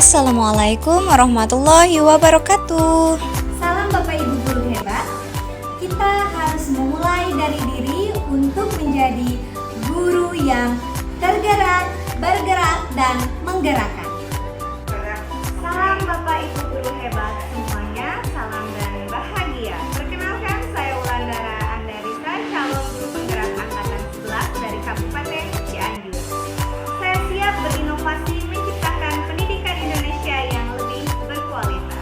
Assalamualaikum warahmatullahi wabarakatuh. Salam Bapak Ibu guru hebat. Kita harus memulai dari diri untuk menjadi guru yang tergerak, bergerak, dan menggerakkan. Salam Bapak Ibu guru hebat semuanya, salam dan bahagia. Perkenalkan, saya Wulandara Andarita, calon guru penggerak angkatan 11 dari Kabupaten Cianjur. Saya siap berinovasi menciptakan pendidikan Indonesia yang lebih berkualitas.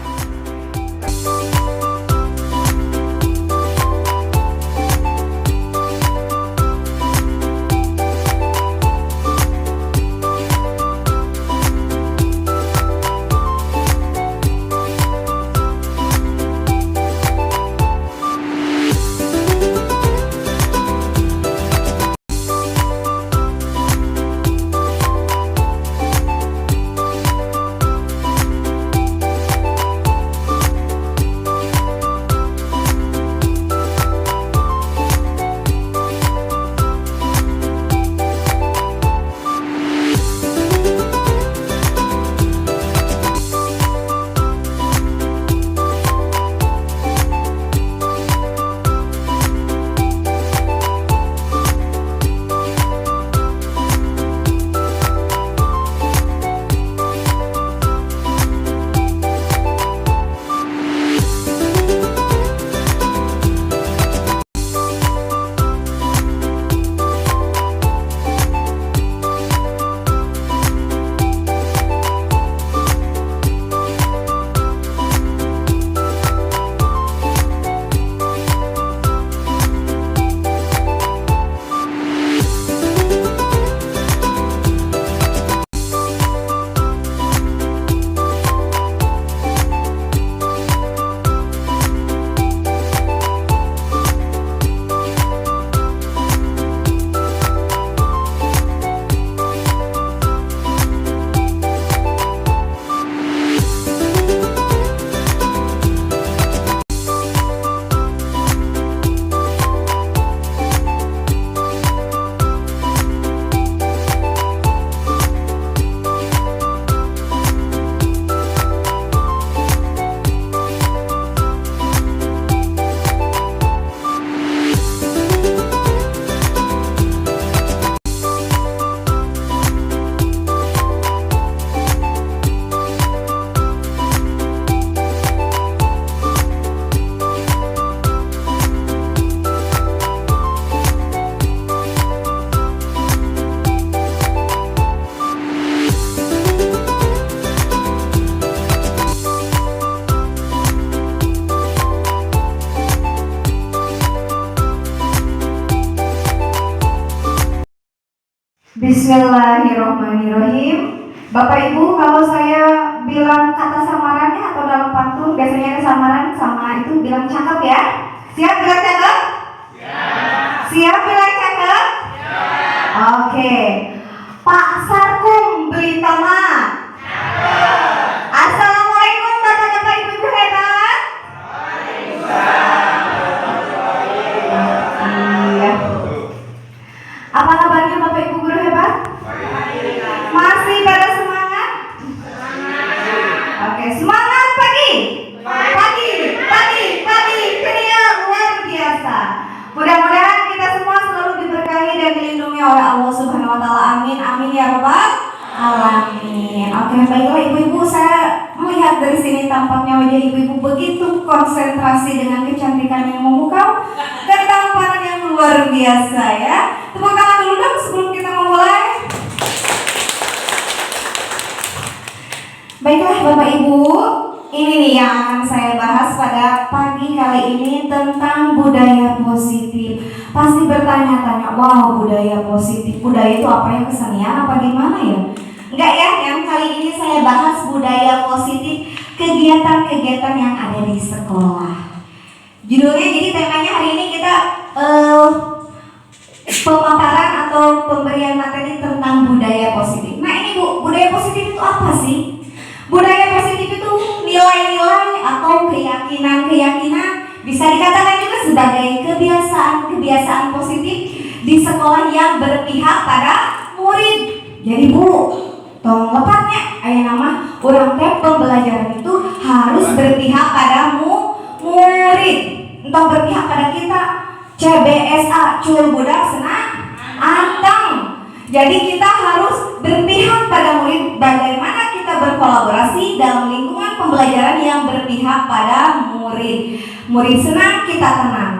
Bismillahirrahmanirrahim. Bapak Ibu, kalau saya bilang kata samarannya atau dalam pantun biasanya ada samaran sama itu bilang cakep ya. Siap bilang cakep? Ya. Siap bilang cakep? Ya. Oke. Pak Sarkum beli tomat. Cakep. Assalamualaikum Bapak Ibu guru hebat. Iya. Apa kabarnya Bapak Ibu guru hebat? Masih pada semangat? Oke, semangat pagi. Pagi, ceria luar biasa. Mudah-mudahan kita semua selalu diberkahi dan dilindungi oleh Allah Subhanahu wa taala. Amin. Amin ya rabbal alamin. Oke, baiklah Ibu-ibu, saya melihat dari sini tampaknya wajah Ibu-ibu begitu konsentrasi dengan kecantikan yang memukau dan tamparan yang luar biasa ya. Tepuk tangan dulu dong sebelum kita memulai. Baiklah Bapak Ibu, ini nih yang akan saya bahas pada pagi kali ini tentang budaya positif. Pasti bertanya-tanya, wow, budaya positif, budaya itu apa ya, kesenian apa gimana ya? Enggak ya, yang kali ini saya bahas budaya positif, kegiatan-kegiatan yang ada di sekolah. Judulnya, jadi temanya hari ini kita pemaparan atau pemberian materi tentang budaya positif. Nah ini Bu, budaya positif itu apa sih? Budaya positif itu nilai-nilai atau keyakinan-keyakinan, bisa dikatakan juga sebagai kebiasaan-kebiasaan positif di sekolah yang berpihak pada murid. Jadi Bu, tong lepatnya aya nama Orang teh pembelajaran itu harus berpihak pada murid, entah berpihak pada kita. CBSA cul budak senang anteng. Jadi kita harus berpihak pada murid. Bagaimana kita berkolaborasi dalam lingkungan pembelajaran yang berpihak pada murid. Murid senang, kita tenang.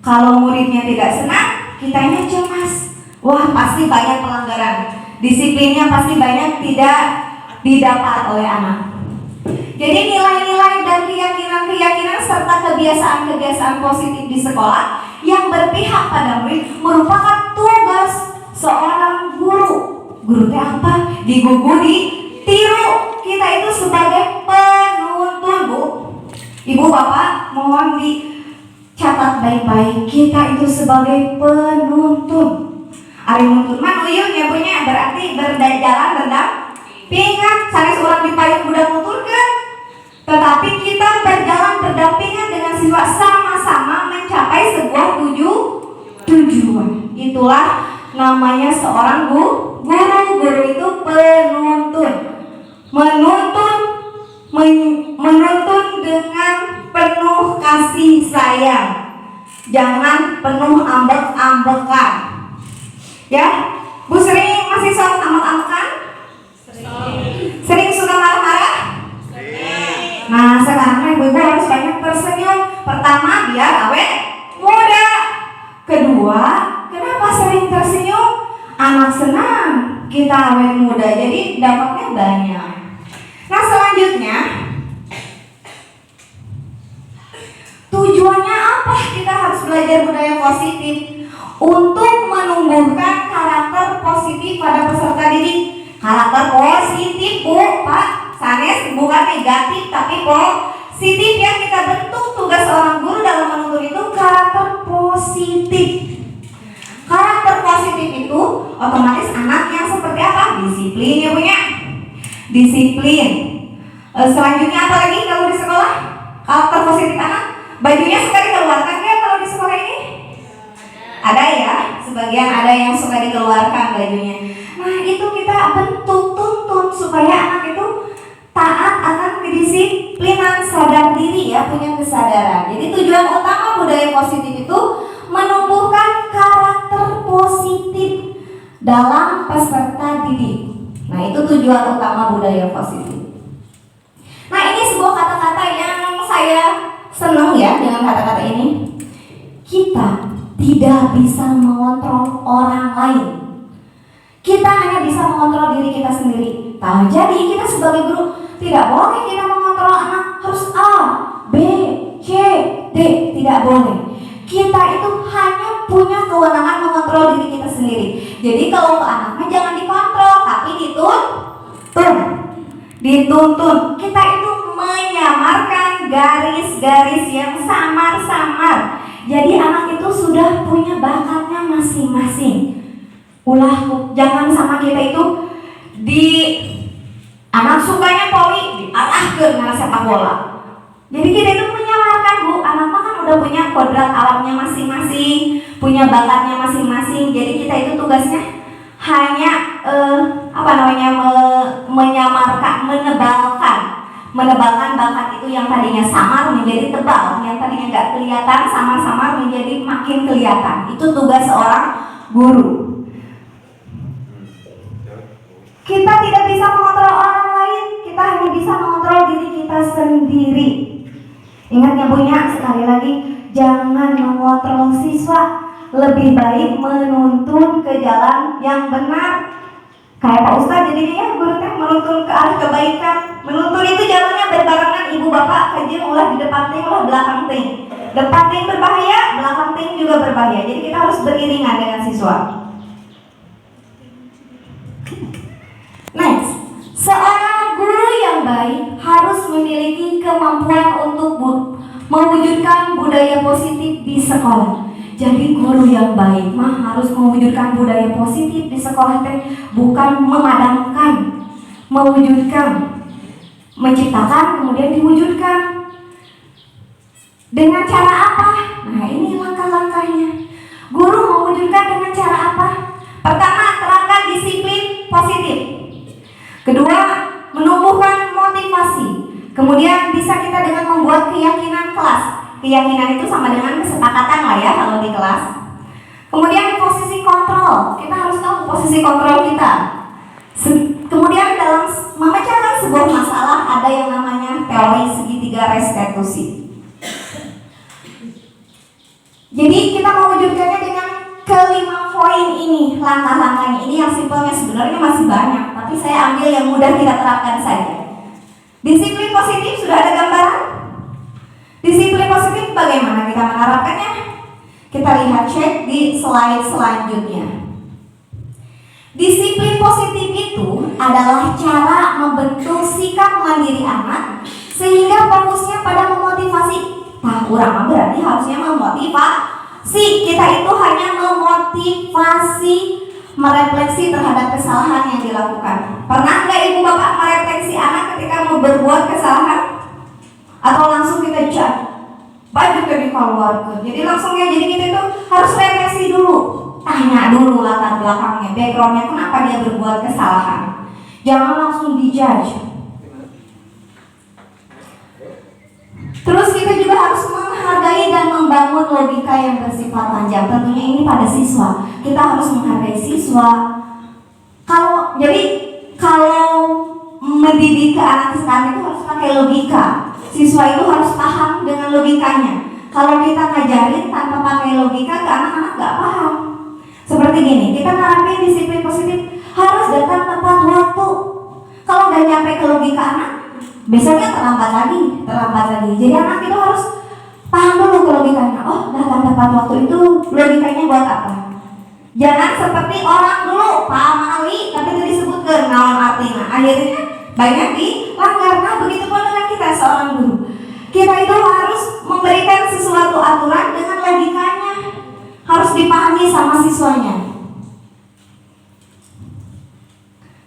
Kalau muridnya tidak senang, kitanya cemas. Wah, pasti banyak pelanggaran. Disiplinnya pasti banyak tidak didapat oleh anak. Jadi nilai-nilai dan keyakinan-keyakinan serta kebiasaan-kebiasaan positif di sekolah yang berpihak pada murid merupakan tugas seorang guru. Guru teh apa? Digugu, ditiru. Kita itu sebagai penuntun, Bu. Ibu Bapak mohon dicatat baik-baik. Kita itu sebagai penuntun. Ari nuntun mah uyuh ya punya, berarti berjalan berdampingan. Sanes urang dipayung budak nuturkeun. Tetapi kita berjalan berdampingan dengan siswa sama-sama mencapai sebuah tujuan. Itulah namanya seorang guru. Guru itu penuntun. Menuntun dengan penuh kasih sayang. Jangan penuh ambek-ambekan. Ya, Bu sering masih soal ambek-ambekan? Sering suka marah-marah? Nah, sekarang ibu-ibu harus banyak tersenyum. Pertama, biar awet muda. Kedua, kenapa sering tersenyum? Anak senang kita awet muda, jadi dapatnya banyak. Nah, selanjutnya, tujuannya apa kita harus belajar budaya positif? Untuk menumbuhkan karakter positif pada peserta didik. Karakter positif, Bu, Pak. Sanes bukan negatif tapi positif yang kita bentuk. Tugas seorang guru dalam menuntun itu karakter positif. Karakter positif itu otomatis anak yang seperti apa? Disiplin ya punya. Disiplin. Selanjutnya apa lagi kalau di sekolah? Karakter positif anak. Bajunya suka dikeluarkan ya kalau di sekolah ini? Ada ya, sebagian ada yang suka dikeluarkan bajunya. Nah itu kita bentuk, tuntun supaya anak itu taat akan kedisiplinan, sadar diri ya, punya kesadaran. Jadi tujuan utama budaya positif itu menumbuhkan karakter positif dalam peserta didik. Nah itu tujuan utama budaya positif. Nah ini sebuah kata-kata yang saya senang ya dengan kata-kata ini. Kita tidak bisa mengontrol orang lain. Kita hanya bisa mengontrol diri kita sendiri. Nah, jadi kita sebagai guru tidak boleh kita mengontrol anak harus A, B, C, D. Tidak boleh. Kita itu hanya punya kewenangan mengontrol diri kita sendiri. Jadi kalau ke anaknya jangan dikontrol, tapi dituntun. Kita itu menyamarkan garis-garis yang samar-samar. Jadi anak itu sudah punya bakatnya masing-masing. Jangan sama kita itu di anak sukanya poli diarahkan ke sepak bola. Jadi kita itu menyamarkan, Bu. Anak mah kan udah punya kodrat alamnya masing-masing, punya bakatnya masing-masing. Jadi kita itu tugasnya hanya menyamarkan, menebalkan bakat itu yang tadinya samar menjadi tebal, yang tadinya nggak kelihatan samar-samar menjadi makin kelihatan. Itu tugas seorang guru. Kita tidak bisa mengontrol orang lain, kita hanya bisa mengontrol diri kita sendiri. Ingat ya punya, sekali lagi, jangan mengontrol siswa. Lebih baik menuntun ke jalan yang benar. Kayak Pak Ustadz jadinya ya, guru teh menuntun ke arah kebaikan. Menuntun itu jalannya berbarengan, ibu bapak kajian ulah di depan ting, ulah belakang ting. Depan ting berbahaya, belakang ting juga berbahaya. Jadi kita harus beriringan dengan siswa. Next, seorang guru yang baik harus memiliki kemampuan untuk mewujudkan budaya positif di sekolah. Jadi guru yang baik mah harus mewujudkan budaya positif di sekolah teh, bukan memadamkan, mewujudkan, menciptakan kemudian diwujudkan. Dengan cara apa? Nah ini langkah-langkahnya. Guru mewujudkan dengan cara apa? Pertama, terapkan disiplin positif. Kedua, menumbuhkan Kemudian bisa kita dengan membuat keyakinan kelas. Keyakinan itu sama dengan kesepakatan lah ya kalau di kelas. Kemudian posisi kontrol, kita harus tahu posisi kontrol kita. Kemudian dalam memecahkan sebuah masalah ada yang namanya teori segitiga restitusi. Jadi kita mewujudkannya dengan kelima poin ini, langkah-langkahnya ini yang simpelnya sebenarnya masih banyak, tapi saya ambil yang mudah kita terapkan saja. Disiplin positif sudah ada gambaran? Disiplin positif bagaimana kita menerapkannya? Kita lihat cek di slide selanjutnya. Disiplin positif itu adalah cara membentuk sikap mandiri anak sehingga fokusnya pada memotivasi. Nah, kurang berarti harusnya memotivasi. Kita itu hanya memotivasi, merefleksi terhadap kesalahan yang dilakukan. Pernah nggak ibu bapak merefleksi anak ketika mau berbuat kesalahan? Atau langsung kita judge? Baik juga dikeluarkan. Jadi langsungnya jadi kita itu harus refleksi dulu. Tanya dulu latar belakangnya, backgroundnya, kenapa dia berbuat kesalahan. Jangan langsung dijudge. Terus kita juga harus menghargai dan membangun logika yang bersifat panjang. Tentunya ini pada siswa. Kita harus menghargai siswa. Kalau mendidik ke anak sekarang itu harus pakai logika. Siswa itu harus paham dengan logikanya. Kalau kita ngajarin tanpa pakai logika ke anak-anak gak paham. Seperti gini, kita nerapin disiplin positif harus datang tepat waktu. Kalau udah nyampe ke logika anak, besoknya terlambat lagi. Jadi anak itu harus paham dulu ke logikanya. Oh, datang tepat waktu itu logikanya buat apa? Jangan seperti orang dulu, paham kali, tapi itu disebut ke naon artinya. Akhirnya banyak dilanggar. Nah, begitu pun dengan kita seorang guru. Kita itu harus memberikan sesuatu aturan dengan logikanya. Harus dipahami sama siswanya.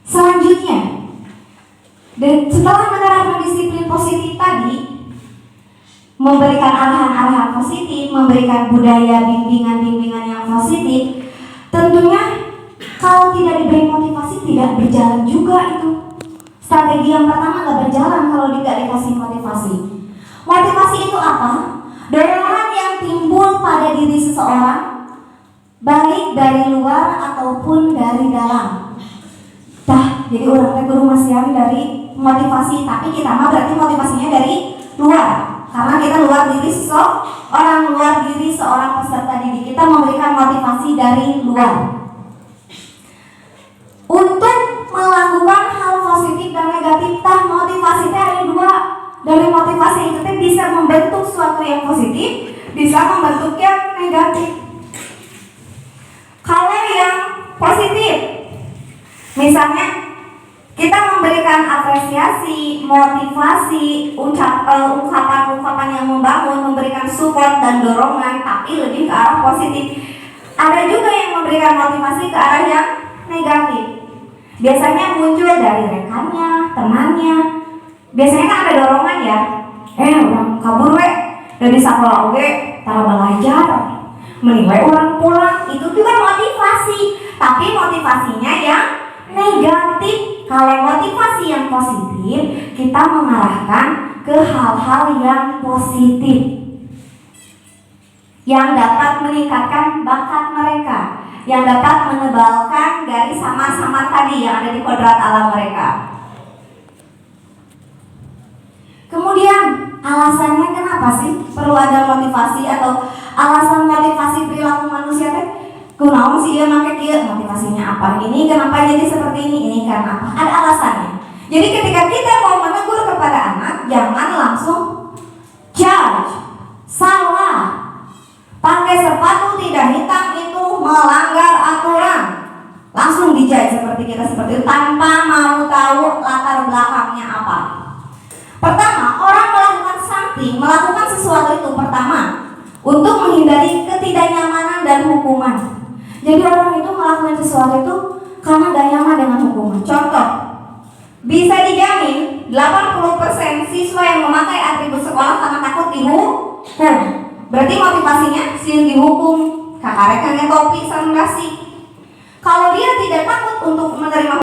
Selanjutnya, setelah menerapkan disiplin positif tadi, memberikan arahan-arahan positif, memberikan budaya bimbingan-bimbingan yang positif, tentunya kalau tidak diberi motivasi tidak berjalan juga itu. Strategi yang pertama nggak berjalan kalau tidak dikasih motivasi. Motivasi itu apa? Dorongan yang timbul pada diri seseorang, baik dari luar ataupun dari dalam. Jadi orang guru masih dari motivasi, tapi kita mah berarti motivasinya dari luar. Karena kita luar diri seorang peserta didik, kita memberikan motivasi dari luar. Untuk melakukan hal positif dan negatif, motivasi ada dua. Dari motivasi itu bisa membentuk suatu yang positif, bisa membentuk yang negatif. Kalau yang positif, misalnya kita memberikan apresiasi, motivasi, ungkapan-ungkapan yang membangun, memberikan support dan dorongan, tapi lebih ke arah positif. Ada juga yang memberikan motivasi ke arah yang negatif. Biasanya muncul dari rekannya, temannya. Biasanya kan ada dorongan ya. Orang kabur dari sekolah tara belajar. Menilai orang pulang, itu juga motivasi. Tapi motivasinya yang negatif. Kalau motivasi yang positif, kita mengarahkan ke hal-hal yang positif yang dapat meningkatkan bakat mereka, yang dapat menebalkan garis samar-samar tadi yang ada di kodrat alam mereka. Kemudian alasannya kenapa sih perlu ada motivasi, atau alasan motivasi perilaku manusia teh? Kunaon sih dia make kieu, motivasinya apa? Ini kenapa jadi seperti ini karena apa? Ada alasannya. Jadi ketika kita mau menegur kepada anak, jangan langsung judge, salah. Pakai sepatu tidak hitam itu melanggar aturan. Langsung dijudge seperti itu tanpa mau tahu latar belakangnya apa. Pertama, orang melakukan sesuatu itu pertama untuk menghindari ketidaknyamanan dan hukuman. Jadi orang itu melakukan sesuatu itu karena gak nyaman dengan hukuman. Contoh, bisa dijamin 80% siswa yang memakai atribut sekolah karena takut dihukum. Berarti motivasinya sih dihukum, kakarekannya topi sareng dasi. Kalau dia tidak takut untuk menerima,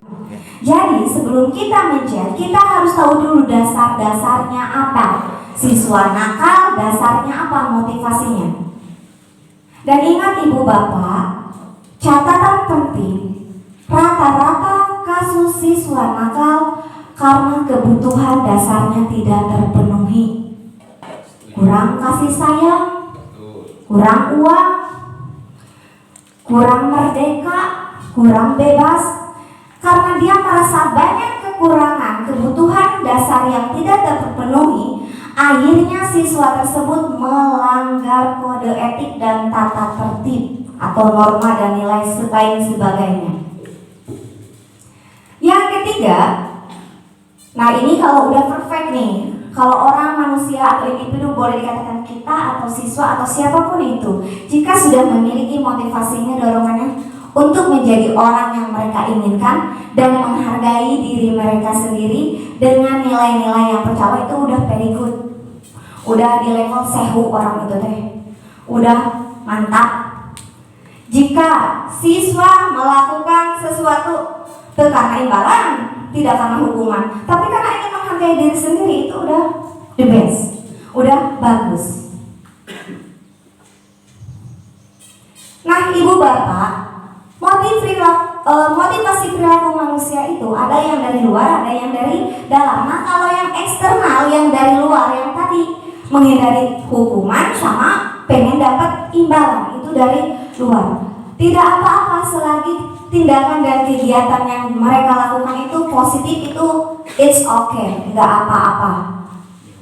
jadi sebelum sebelum kita men-chat, kita harus tahu dulu dasar-dasarnya apa. Siswa nakal, dasarnya apa, motivasinya. Dan ingat ibu bapak, catatan penting, rata-rata kasus siswa nakal karena kebutuhan dasarnya tidak terpenuhi. Kurang kasih sayang, kurang uang, kurang merdeka, kurang bebas. Karena dia merasa banyak kekurangan, kebutuhan dasar yang tidak terpenuhi, akhirnya siswa tersebut melanggar kode etik dan tata tertib atau norma dan nilai lain sebagainya. Yang ketiga, nah ini kalau udah perfect nih, kalau orang, manusia atau individu, boleh dikatakan kita atau siswa atau siapapun itu, jika sudah memiliki motivasinya, dorongannya untuk menjadi orang yang mereka inginkan dan menghargai diri mereka sendiri dengan nilai-nilai yang tercapai, itu udah very good. Udah di level sehu orang itu teh, udah mantap. Jika siswa melakukan sesuatu karena imbalan, tidak karena hukuman, tapi karena ingin menghargai diri sendiri, itu udah the best, udah bagus. Nah ibu bapak, motivasi perilaku manusia itu ada yang dari luar, ada yang dari dalam. Nah kalau yang eksternal, yang dari luar, yang tadi menghindari hukuman sama pengen dapat imbalan, itu dari luar. Tidak apa-apa selagi tindakan dan kegiatan yang mereka lakukan itu positif, itu it's okay, nggak apa-apa.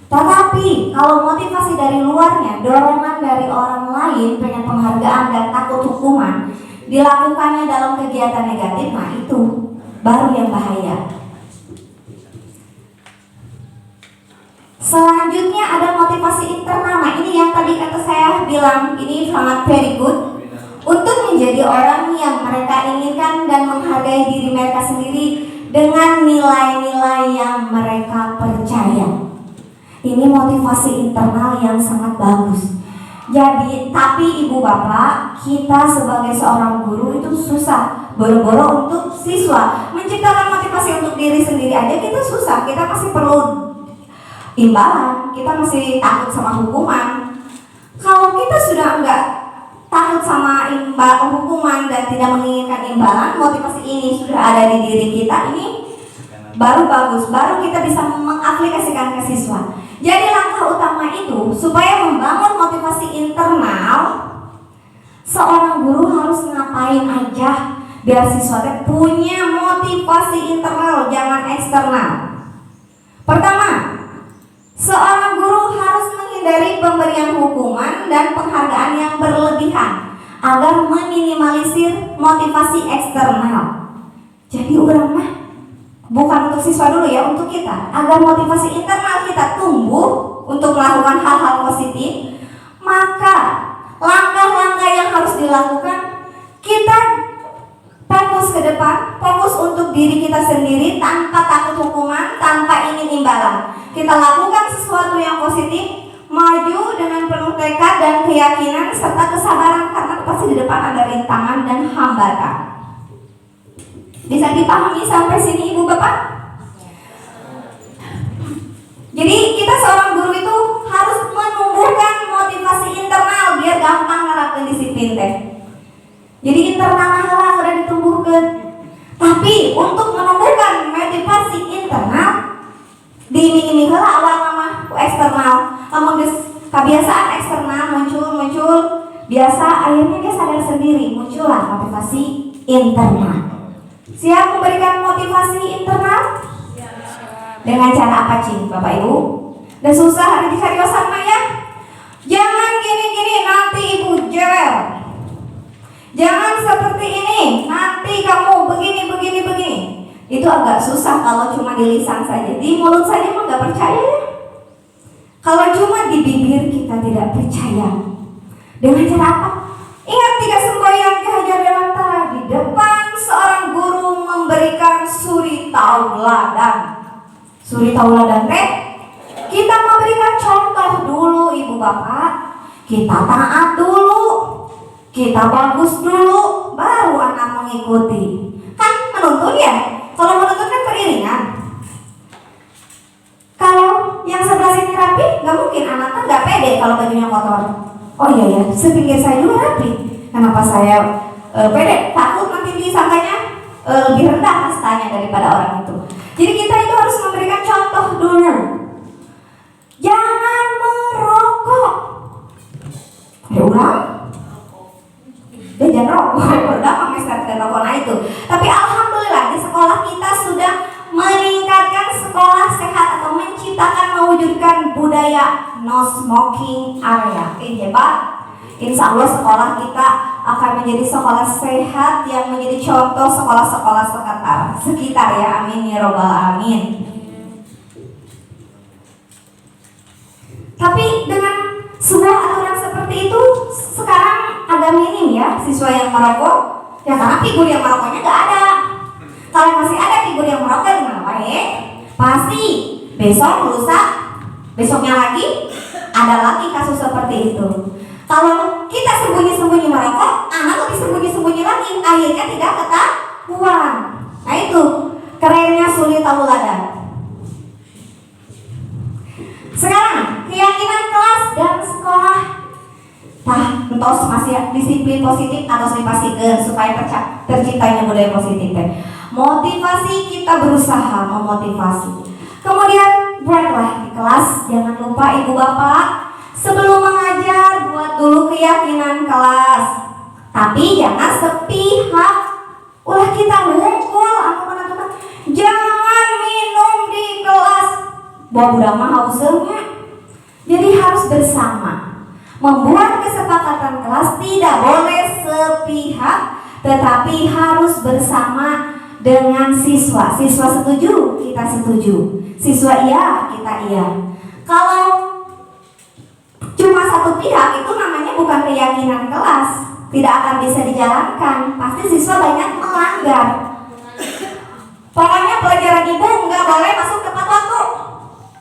Tetapi kalau motivasi dari luarnya, dorongan dari orang lain, pengen penghargaan dan takut hukuman, dilakukannya dalam kegiatan negatif, nah itu baru yang bahaya. Selanjutnya ada motivasi internal. Nah ini yang tadi kata saya bilang, ini sangat very good untuk menjadi orang yang mereka inginkan dan menghargai diri mereka sendiri dengan nilai-nilai yang mereka percaya. Ini motivasi internal yang sangat bagus. Jadi, tapi ibu bapak, kita sebagai seorang guru itu susah. Boro-boro untuk siswa menciptakan motivasi untuk diri sendiri aja kita susah. Kita masih perlu imbalan, kita masih takut sama hukuman. Kalau kita sudah enggak takut sama hukuman dan tidak menginginkan imbalan, motivasi ini sudah ada di diri kita, ini baru bagus, baru kita bisa mengaplikasikan ke siswa. Jadi langkah utama itu supaya membangun motivasi internal, seorang guru harus ngapain aja biar siswa punya motivasi internal, jangan eksternal. Pertama, seorang guru harus menghindari pemberian hukuman dan penghargaan yang berlebihan agar meminimalisir motivasi eksternal. Jadi orang mah bukan untuk siswa dulu ya, untuk kita, agar motivasi internal kita tumbuh untuk melakukan hal-hal positif. Maka langkah-langkah yang harus dilakukan, kita fokus ke depan, fokus untuk diri kita sendiri tanpa takut hukuman, tanpa ingin imbalan. Kita lakukan sesuatu yang positif, maju dengan penuh tekad dan keyakinan serta kesabaran, karena pasti di depan ada rintangan dan hambatan. Bisa dipahami sampai sini ibu bapak? Jadi kita seorang guru itu harus menumbuhkan motivasi internal biar gampang nerapkan disiplin teh. Jadi internal lah udah ditumbuhkan. Tapi untuk menumbuhkan motivasi internal, diiming-iming heula awal mah eksternal. Lamun kebiasaan eksternal muncul, biasa akhirnya dia sadar sendiri, muncullah motivasi internal. Siap memberikan motivasi internal? Dengan cara apa cing, Bapak Ibu? Udah susah hari di karyosan mah ya. Jangan gini-gini nanti ibu jewer. Jangan seperti ini, nanti kamu begini. Itu agak susah kalau cuma di lisan saja. Di mulut saja mah gak percaya ya. Kalau cuma di bibir kita tidak percaya. Dengan cara apa? Ingat tiga semboyan Ki Hajar Dewantara, di depan seorang guru memberikan suri tauladan. Suri tauladan teh, kita memberikan contoh dulu ibu bapak. Kita taat dulu, kita bagus dulu, baru anak mengikuti. Kan menuntun ya? Kalau menuntun kan beriringan. sepinggir saya juga rapi. Kenapa saya pede? Takut nanti disangkanya lebih rendah kastanya daripada orang itu. Jadi kita itu harus memberikan contoh dulu. Jangan merokok. Ada ulang? Ya jangan rokok. Udah pakai dan rokok nah itu. Tapi alhamdulillah di sekolah kita sudah meningkatkan sekolah sehat atau menciptakan mewujudkan budaya no smoking area. Hebat. Insya Allah sekolah kita akan menjadi sekolah sehat yang menjadi contoh sekolah-sekolah sekitar ya. Amin ya robbal alamin. Tapi dengan sebuah aturan seperti itu sekarang agak minim ya siswa yang merokok. Ya karena figur yang merokoknya nggak ada. Kalau masih ada figur yang merokok gimana baik? Pasti besok, lusa, besoknya lagi ada lagi kasus seperti itu. Kalau kita sembunyi-sembunyi merokok, anak lebih sembunyi-sembunyi lagi, akhirnya tidak ketahuan. Nah itu kerennya suri tauladan. Sekarang keyakinan kelas dan sekolah. Entos masih disiplin positif atau dipasikeun supaya terciptanya budaya positif. Motivasi, kita berusaha memotivasi. Kemudian buatlah di kelas, jangan lupa ibu bapak sebelum mengajar buat dulu keyakinan kelas. Tapi jangan sepihak. Ulah kita ngumpul, aku teman-teman, jangan minum di kelas. Bawa budak mah hausnya. Jadi harus bersama. Membuat kesepakatan kelas tidak boleh sepihak, tetapi harus bersama dengan siswa. Siswa setuju, kita setuju. Siswa iya, kita iya. Kalau cuma satu pihak itu namanya bukan keyakinan kelas, tidak akan bisa dijalankan. Pasti siswa banyak melanggar. Pokoknya pelajaran ibu nggak boleh masuk tepat waktu.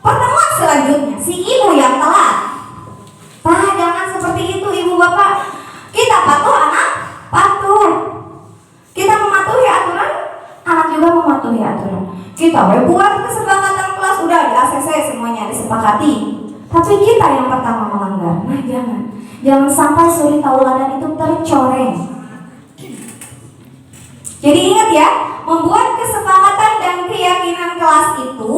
Pertemuan selanjutnya si ibu yang telat. Jangan seperti itu ibu bapak. Kita patuh, anak patuh. Kita mematuhi aturan, anak juga mematuhi aturan. Kita buat kesepakatan kelas, udah di ACC semuanya disepakati. Tapi kita yang pertama melanggar. Nah jangan sampai suri tauladan itu tercoreng. Jadi ingat ya, membuat kesepakatan dan keyakinan kelas itu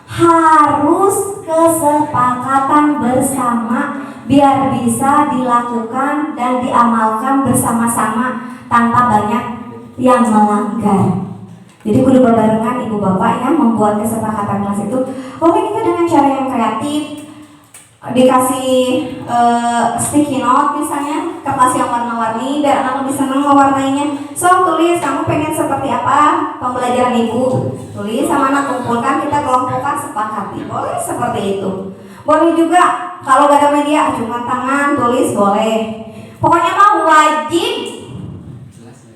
harus kesepakatan bersama biar bisa dilakukan dan diamalkan bersama-sama tanpa banyak yang melanggar. Jadi kudu berbarengan ibu bapak ya membuat kesepakatan kelas itu. Boleh kita dengan cara yang kreatif, dikasih sticky note misalnya, kertas yang warna-warni biar anak lebih senang mewarnainya. So tulis kamu pengen seperti apa pembelajaran ibu, tulis sama anak, kumpulkan, kita kelompokkan, sepakati. Boleh seperti itu. Boleh juga kalau gak ada media cuma tangan tulis boleh. Pokoknya mah wajib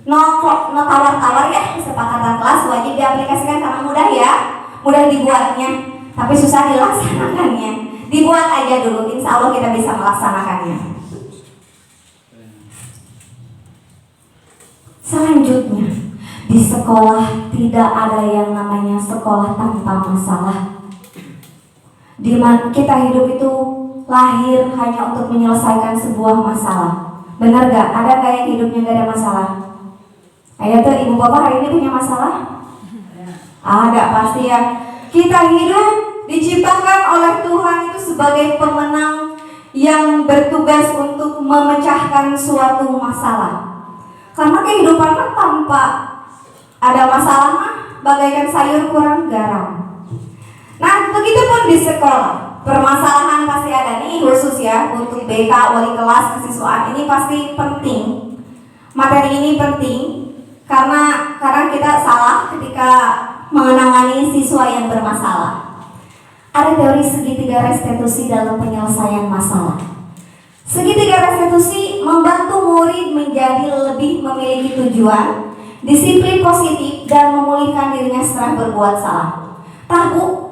no tawar-tawar ya, kesepakatan kelas wajib diaplikasikan karena mudah ya, mudah dibuatnya tapi susah dilaksanakannya. Dibuat aja dulu, insya Allah kita bisa melaksanakannya. Selanjutnya, di sekolah tidak ada yang namanya sekolah tanpa masalah. Di mana kita hidup itu lahir hanya untuk menyelesaikan sebuah masalah. Benar gak? Ada gak yang hidupnya gak ada masalah? Ayo tuh ibu bapak hari ini punya masalah? Ada pasti ya. Kita hidup diciptakan oleh Tuhan itu sebagai pemenang yang bertugas untuk memecahkan suatu masalah. Karena kehidupan kan tanpa ada masalah mah bagaikan sayur kurang garam. Nah, begitupun di sekolah, permasalahan pasti ada nih khusus ya untuk BK, wali kelas, kesiswaan ini pasti penting. Materi ini penting karena kita salah ketika menangani siswa yang bermasalah. Ada teori segitiga restitusi dalam penyelesaian masalah. Segitiga restitusi membantu murid menjadi lebih memiliki tujuan, disiplin positif, dan memulihkan dirinya setelah berbuat salah. Tahu?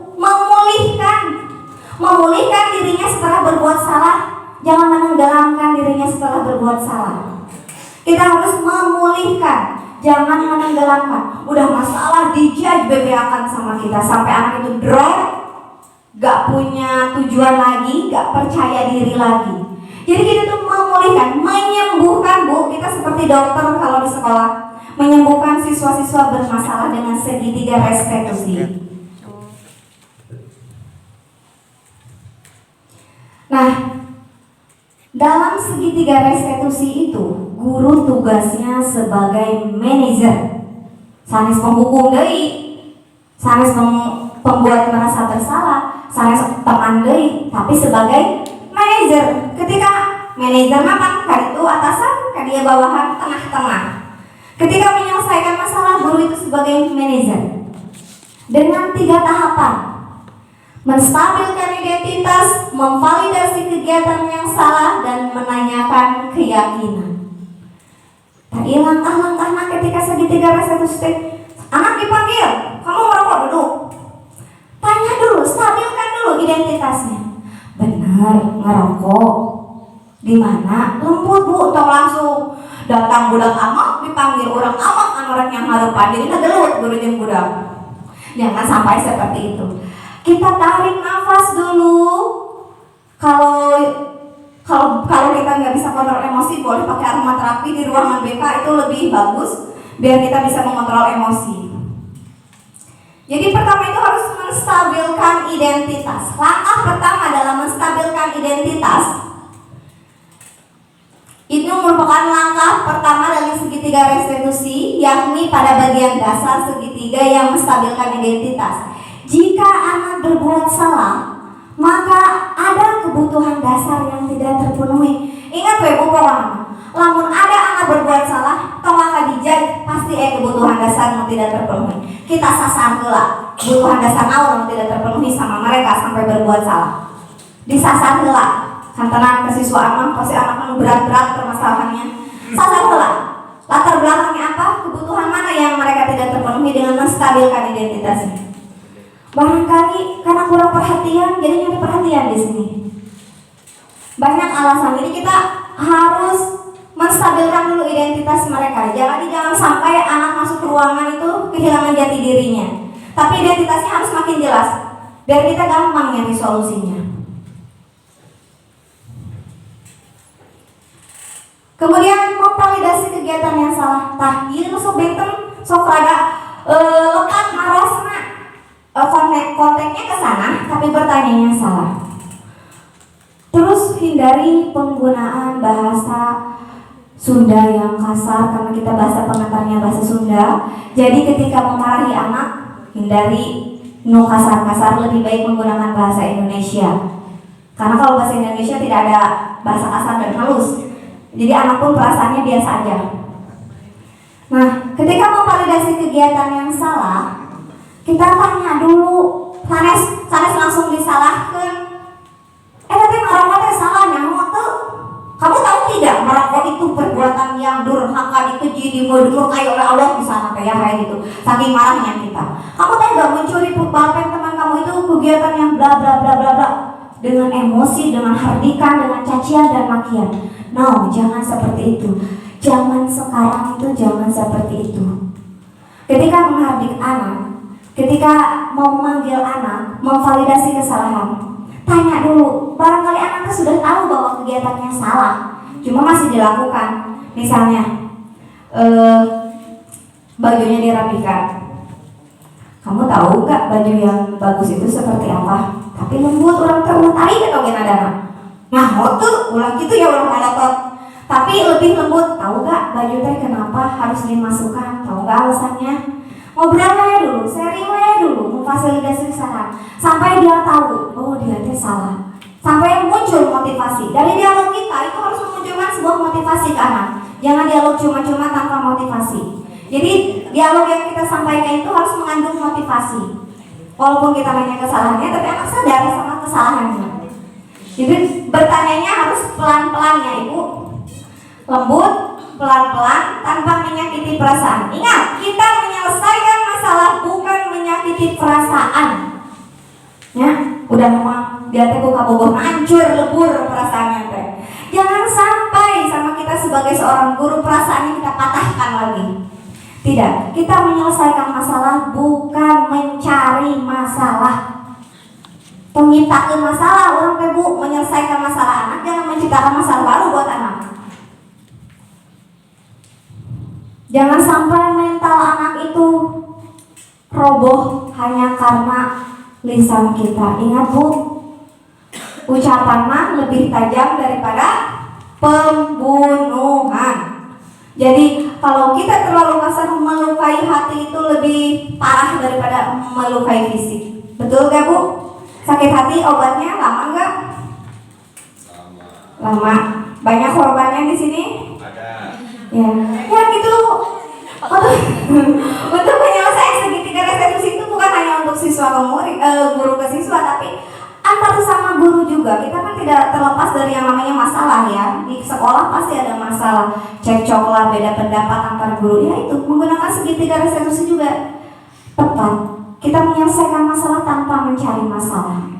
Memulihkan dirinya setelah berbuat salah, jangan menenggelamkan dirinya setelah berbuat salah. Kita harus memulihkan, jangan menenggelamkan. Udah masalah dijudge bebeakan sama kita sampai anak itu drop, gak punya tujuan lagi, gak percaya diri lagi. Jadi kita tuh memulihkan, menyembuhkan Bu. Kita seperti dokter kalau di sekolah, menyembuhkan siswa-siswa bermasalah dengan segitiga restitusi. Nah, dalam segitiga restitusi itu, guru tugasnya sebagai manajer. Sanes penghukum deui, sanes pembuat merasa bersalah, sanes teman deui, tapi sebagai manajer. Ketika manajer mah kan itu atasan, kan dia bawahan tengah-tengah. Ketika menyelesaikan masalah, guru itu sebagai manajer dengan 3 tahapan: menstabilkan identitas, memvalidasi kegiatan yang salah, dan menanyakan keyakinan. Tadi langkah-langkahnya ketika segitiga restitusi, anak dipanggil, kamu merokok duduk. Tanya dulu, stabilkan dulu identitasnya. Benar, ngerokok. Di mana? Lembut Bu, tong langsung datang budak amak, dipanggil orang amak, anak yang harupan, jadi ngegelut guru jeung budak. Jangan sampai seperti itu. Kita tarik nafas dulu. Kalau kita nggak bisa kontrol emosi, boleh pakai aromaterapi di ruangan BK, itu lebih bagus biar kita bisa mengontrol emosi. Jadi pertama itu harus menstabilkan identitas. Langkah pertama dalam menstabilkan identitas itu merupakan langkah pertama dari segitiga restitusi, yakni pada bagian dasar segitiga yang menstabilkan identitas. Jika anak berbuat salah, maka ada kebutuhan dasar yang tidak terpenuhi. Ingat Bu, pokoknya lamun ada anak berbuat salah, tong dijaj, pasti kebutuhan dasar yang tidak terpenuhi. Kita sasar heula kebutuhan dasar naon yang tidak terpenuhi sama mereka sampai berbuat salah. Disasar heula. Kantenan ke siswa anak, pasti anak berat-berat permasalahannya. Sasar heula. Latar belakangnya apa? Kebutuhan mana yang mereka tidak terpenuhi dengan menstabilkan identitasnya. Barangkali karena kurang perhatian, jadi nyari perhatian di sini. Banyak alasan. Jadi kita harus menstabilkan dulu identitas mereka. Jangan sampai anak masuk ke ruangan itu kehilangan jati dirinya. Tapi identitasnya harus makin jelas, biar kita gampang nyari solusinya. Kemudian memvalidasi kegiatan yang salah. Tah, ieu sok benten, sok rada lekat marosna. Konteksnya ke sana, tapi pertanyaannya salah. Terus hindari penggunaan bahasa Sunda yang kasar, karena kita bahasa pengantarnya bahasa Sunda. Jadi ketika memarahi anak, hindari nu kasar-kasar, lebih baik menggunakan bahasa Indonesia. Karena kalau bahasa Indonesia tidak ada bahasa kasar dan halus, jadi anak pun perasaannya biasa aja. Nah, ketika memvalidasi kegiatan yang salah, kita tanya dulu, sanes langsung disalahkan. Tapi merokok teh salah nyaho tuh. Kamu tahu tidak, merokok itu perbuatan yang durhaka, dikeji, dimurkai oleh Allah di sana kayak gitu. Saking marahnya kita. Kamu tahu nggak, mencuri pulpen teman kamu itu kegiatan yang bla bla bla bla bla, dengan emosi, dengan hardikan, dengan cacian dan makian. No, jangan seperti itu. Zaman sekarang itu jangan seperti itu. Ketika menghardik anak, ketika mau memanggil anak, memvalidasi kesalahan, tanya dulu. Barangkali anak itu sudah tahu bahwa kegiatannya salah, cuma masih dilakukan. Misalnya, bajunya dirapikan. Kamu tahu nggak baju yang bagus itu seperti apa? Tapi lembut, orang terulang tarik atau gimana? Nah, tuh ulang gitu ya orang melotot. Tapi lebih lembut. Tahu nggak baju teh kenapa harus dimasukkan? Tahu nggak alasannya? Ngobrol aja dulu, sharing aja dulu, memfasilitasi kesalahan sampai dia tahu, oh dia teh salah. Sampai muncul motivasi. Dari dialog kita itu harus memunculkan sebuah motivasi ke anak. Jangan dialog cuma-cuma tanpa motivasi. Jadi dialog yang kita sampaikan itu harus mengandung motivasi. Walaupun kita nanya kesalahannya, tapi anak sadar sama kesalahannya. Jadi bertanyanya harus pelan-pelan ya Ibu. Lembut, pelan-pelan, tanpa menyakiti perasaan. Ingat, kita menyelesaikan masalah bukan menyakiti perasaan. Ya, udah memang dia teh buka bobot hancur lebur perasaannya teh. Jangan sampai sama kita sebagai seorang guru perasaannya kita patahkan lagi. Tidak, kita menyelesaikan masalah bukan mencari masalah. Menciptakan masalah, orang teh Bu, menyelesaikan masalah anak, jangan menciptakan masalah baru buat anak. Jangan sampai mental anak itu roboh hanya karena lisan kita. Ingat Bu, ucapan mah lebih tajam daripada pembunuhan. Jadi kalau kita terlalu kasar, melukai hati itu lebih parah daripada melukai fisik. Betul gak Bu? Sakit hati obatnya lama nggak? Lama. Banyak korbannya di sini? Ya, ya gitu. Untuk menyelesaikan segitiga restitusi itu bukan hanya untuk siswa ke murid, guru ke siswa, tapi antar sesama guru juga. Kita kan tidak terlepas dari yang namanya masalah ya. Di sekolah pasti ada masalah, cekcok lah, beda pendapat antar guru. Ya itu menggunakan segitiga restitusi juga tepat. Kita menyelesaikan masalah tanpa mencari masalah.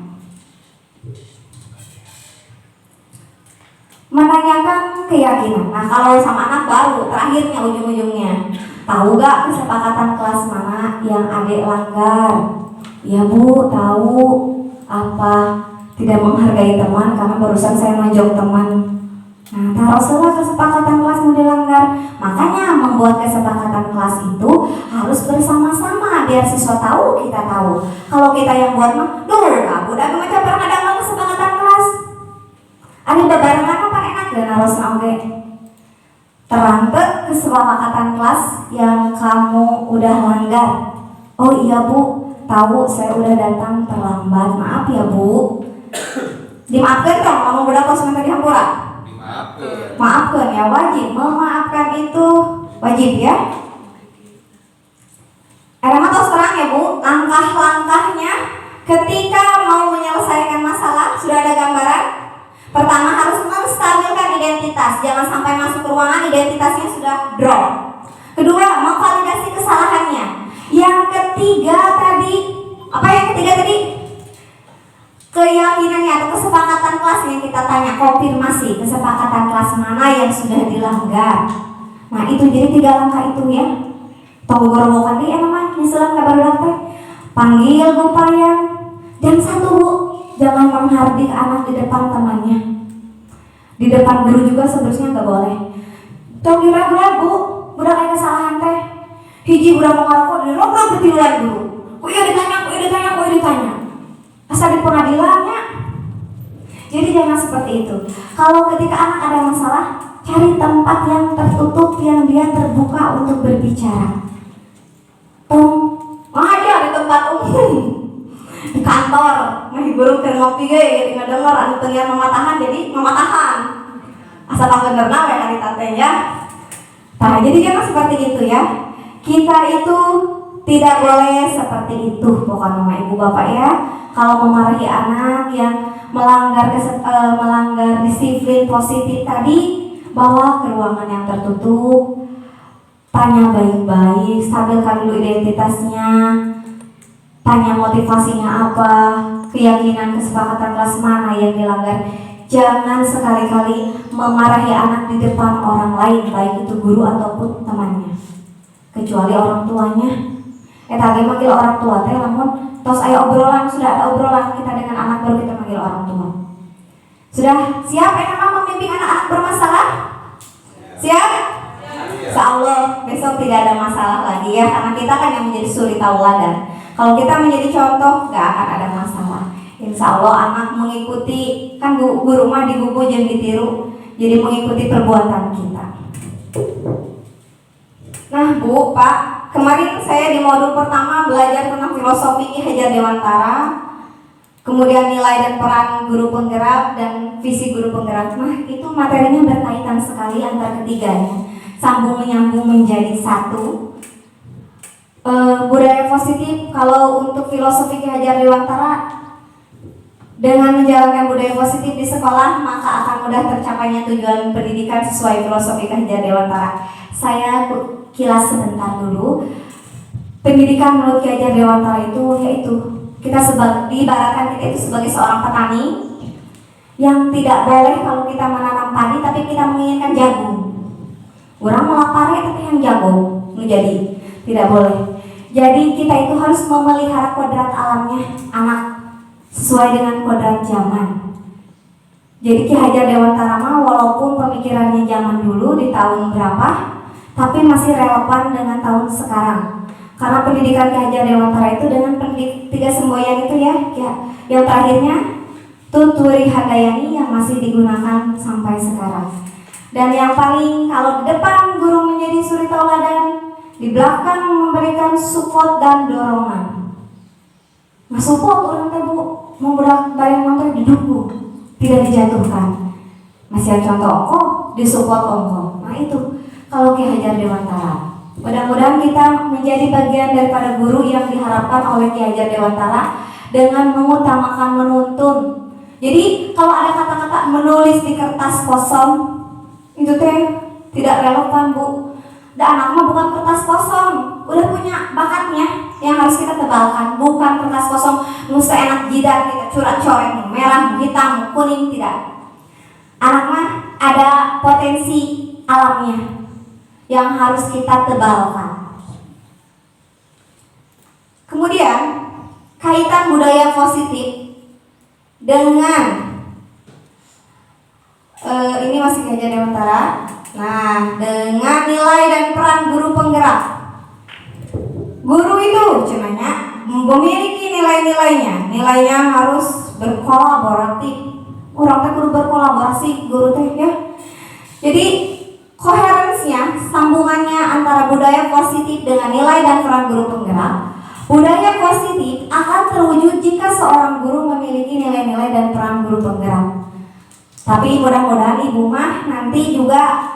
Menanyakan keyakinan. Nah kalau sama anak baru, terakhirnya ujung-ujungnya, tahu gak kesepakatan kelas mana yang adik langgar? Ya Bu, tahu. Apa? Tidak menghargai teman karena barusan saya nonjok teman. Nah, taruhlah kesepakatan kelas yang dilanggar. Makanya membuat kesepakatan kelas itu harus bersama-sama biar siswa tahu, kita tahu. Kalau kita yang buat mah, kamu udah macam pernah ada kesepakatan kelas. Ada barengan apa enak dan harus oke. Terang kesepakatan kelas yang kamu udah langgar. Oh iya Bu, tahu saya udah datang terlambat. Maaf ya Bu. Dimaafkan dong, kamu udah kos minta dihampura. Maafkan ya, wajib memaafkan itu wajib ya. Erema tos terang ya Bu, langkah-langkahnya ketika mau menyelesaikan masalah sudah ada gambaran. Pertama harus menstabilkan identitas, jangan sampai masuk ke ruangan identitasnya sudah drop. Kedua, memvalidasi kesalahannya. Yang ketiga tadi, apa yang ketiga tadi? Keyakinannya atau kesepakatan kelas yang kita tanya, konfirmasi kesepakatan kelas mana yang sudah dilanggar. Nah itu jadi 3 langkah itu ya. Tunggu gorowokan dia namanya, misalnya kabar teh. Panggil Bu Payang. Dan satu Bu, jangan menghardik anak di depan temannya. Di depan guru juga sebenarnya nggak boleh. Tunggu ragu Bu, udah kayak kesalahan teh. Hiji udah mau ngaku, di robrok ketiduran guru. Kok iya ditanya. Asal di pengadilannya. Jadi jangan seperti itu. Kalau ketika anak ada masalah, cari tempat yang tertutup yang dia terbuka untuk berbicara. Aja di tempat umum, di kantor, guru ke ngopi ge, ngedenger anu teu mematahan jadi mematahan. Asal benerna we hari tante ya. Nah, jadi jangan seperti itu ya. Kita itu tidak boleh seperti itu pokoknya sama ibu bapak ya. Kalau memarahi anak yang melanggar disiplin positif tadi, bawa ke ruangan yang tertutup, tanya baik-baik, stabilkan dulu identitasnya, tanya motivasinya apa, keyakinan kesepakatan kelas mana yang dilanggar. Jangan sekali-kali memarahi anak di depan orang lain, baik itu guru ataupun temannya, kecuali orang tuanya. Tadi manggil orang tua teh lamun tos aya obrolan, sudah ada obrolan kita dengan anak baru kita manggil orang tua. Sudah siap nama membimbing anak-anak bermasalah? Siap? Insyaallah besok tidak ada masalah lagi ya, karena kita kan yang menjadi suri tauladan. Kalau kita menjadi contoh, gak akan ada masalah. Insya Allah anak mengikuti, kan guru mah digugu jeung ditiru, jadi mengikuti perbuatan kita. Nah Bu, Pak, kemarin saya di modul pertama belajar tentang filosofi Ki Hajar Dewantara, kemudian nilai dan peran guru penggerak dan visi guru penggerak. Nah itu materinya berkaitan sekali antar ketiganya, sambung menyambung menjadi satu. Budaya positif, kalau untuk filosofi Ki Hajar Dewantara, dengan menjalankan budaya positif di sekolah, maka akan mudah tercapainya tujuan pendidikan sesuai filosofi Ki Hajar Dewantara. Saya kilas sebentar dulu. Pendidikan menurut Ki Hajar Dewantara itu yaitu kita diibaratkan kita itu sebagai seorang petani yang tidak boleh kalau kita menanam padi tapi kita menginginkan jagung. Orang melapari tapi yang jagung menjadi tidak boleh. Jadi kita itu harus memelihara kodrat alamnya anak sesuai dengan kodrat zaman. Jadi Ki Hajar Dewantara walaupun pemikirannya zaman dulu di tahun berapa, tapi masih relevan dengan tahun sekarang. Karena pendidikan Ki Hajar Dewantara itu dengan pendidik tiga semboyan itu ya, yang terakhirnya Tuturi Handayani yang masih digunakan sampai sekarang. Dan yang paling, kalau di depan guru menjadi suri tauladan, di belakang memberikan support dan dorongan. Nah, support orang teh Bu, mau bareng motor didukung, tidak dijatuhkan. Masih contoh ongko, disupport ongko. Nah itu kalau Ki Hajar Dewantara. Mudah-mudahan kita menjadi bagian daripada guru yang diharapkan oleh Ki Hajar Dewantara dengan mengutamakan menuntun. Jadi kalau ada kata-kata menulis di kertas kosong, itu teh tidak relevan Bu. Dan anak mah bukan kertas kosong, udah punya bakatnya yang harus kita tebalkan. Bukan kertas kosong, nusa enak jidat kita coret-coret merah, hitam, kuning, tidak. Anak mah ada potensi alamnya yang harus kita tebalkan. Kemudian kaitan budaya positif dengan ini masih Ki Hajar Dewantara. Nah, dengan nilai dan peran guru penggerak. Guru itu cenanya memiliki nilai-nilainya. Nilainya harus berkolaboratif. Orang teh kudu berkolaborasi guru teh ya. Jadi koherensinya, sambungannya antara budaya positif dengan nilai dan peran guru penggerak. Budaya positif akan terwujud jika seorang guru memiliki nilai-nilai dan peran guru penggerak. Tapi mudah-mudahan Ibu mah nanti juga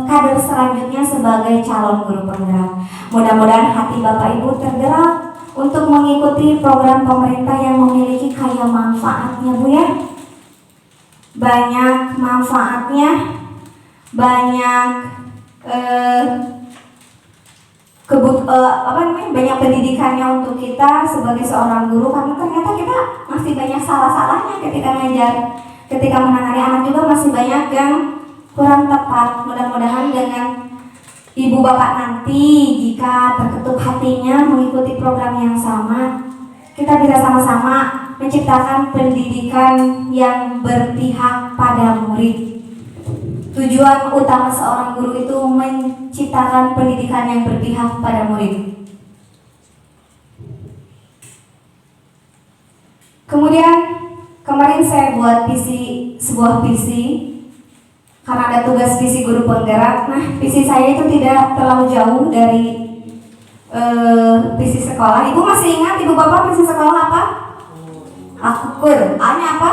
kader selanjutnya sebagai calon guru penggerak. Mudah-mudahan hati Bapak Ibu tergerak untuk mengikuti program pemerintah yang memiliki kaya manfaatnya Bu ya. Banyak manfaatnya, banyak banyak pendidikannya untuk kita sebagai seorang guru, karena ternyata kita masih banyak salah-salahnya ketika ngajar, ketika menangani anak juga masih banyak yang kurang tepat. Mudah-mudahan dengan Ibu Bapak nanti jika terketuk hatinya mengikuti program yang sama, kita bisa sama-sama menciptakan pendidikan yang berpihak pada murid. Tujuan utama seorang guru itu menciptakan pendidikan yang berpihak pada murid. Kemudian kemarin saya buat sebuah visi karena ada tugas visi guru penggerak. Nah, visi saya itu tidak terlalu jauh dari visi sekolah. Ibu masih ingat Ibu Bapak visi sekolah apa? Akur. A-nya apa?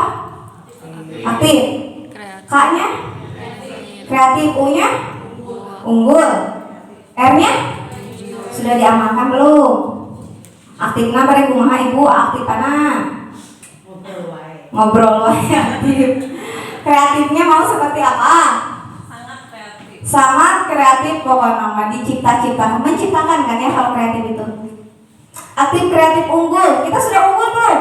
Aktif. K-nya? Kreatif. U-nya? Unggul. R-nya? Sudah diamalkan belum? Aktifnya bari kumaha Ibu? Aktifana? Ngobrol wae aktif. Kreatifnya mau seperti apa? Sangat kreatif pokoknya mah dicipta-ciptakan, menciptakan kan ya kalau kreatif itu. Aktif, kreatif, unggul. Kita sudah unggul belum?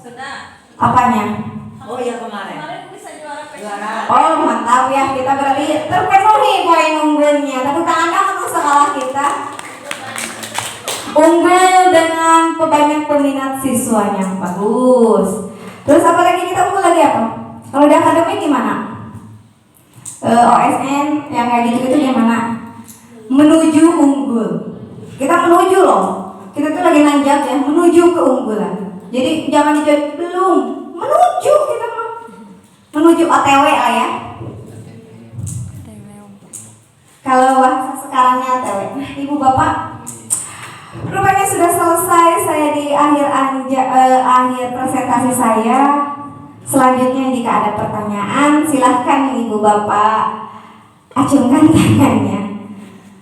Sudah. Apanya? Oh ya kemarin. bisa Juara. Oh mantap ya, kita berarti terpenuhi poin unggulnya. Tepuk tangan dong untuk sekolah kita. Unggul dengan banyak peminat siswanya, bagus. Terus apa lagi kita unggul lagi apa? Kalau di akademik gimana? OSN yang kayak gitu-gitu gimana? Menuju unggul. Kita menuju loh. Kita tuh lagi nanjak ya, menuju keunggulan. Jadi jangan dijawab belum, menuju kita mah. Menuju OTW lah ya. Kalau bahasa sekarangnya OTW. Nah, Ibu Bapak, rupanya sudah selesai saya di akhir presentasi saya. Selanjutnya jika ada pertanyaan silahkan Ibu Bapak acungkan tangannya.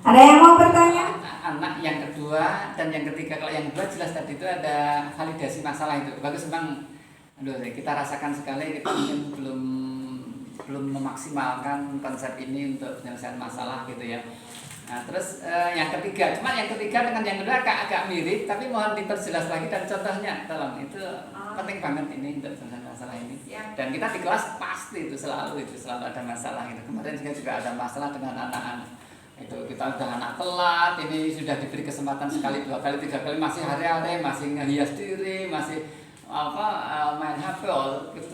Ada yang mau bertanya? Anak yang kedua dan yang ketiga. Kalau yang kedua jelas tadi itu ada validasi masalah itu bagus memang. Aduh, kita rasakan sekali kita mungkin belum memaksimalkan konsep ini untuk penyelesaian masalah gitu ya. Nah terus yang ketiga, cuma yang ketiga dengan yang kedua agak mirip, tapi mohon diperjelas lagi dan contohnya tolong, itu penting banget ini untuk penyelesaian masalah ini. Dan kita di kelas pasti itu selalu ada masalah gitu. Kemarin juga ada masalah dengan anak-anak itu, kita udah anak telat, ini sudah diberi kesempatan sekali, 2 kali, 3 kali masih hari-hari, masih ngehias diri, masih main HP.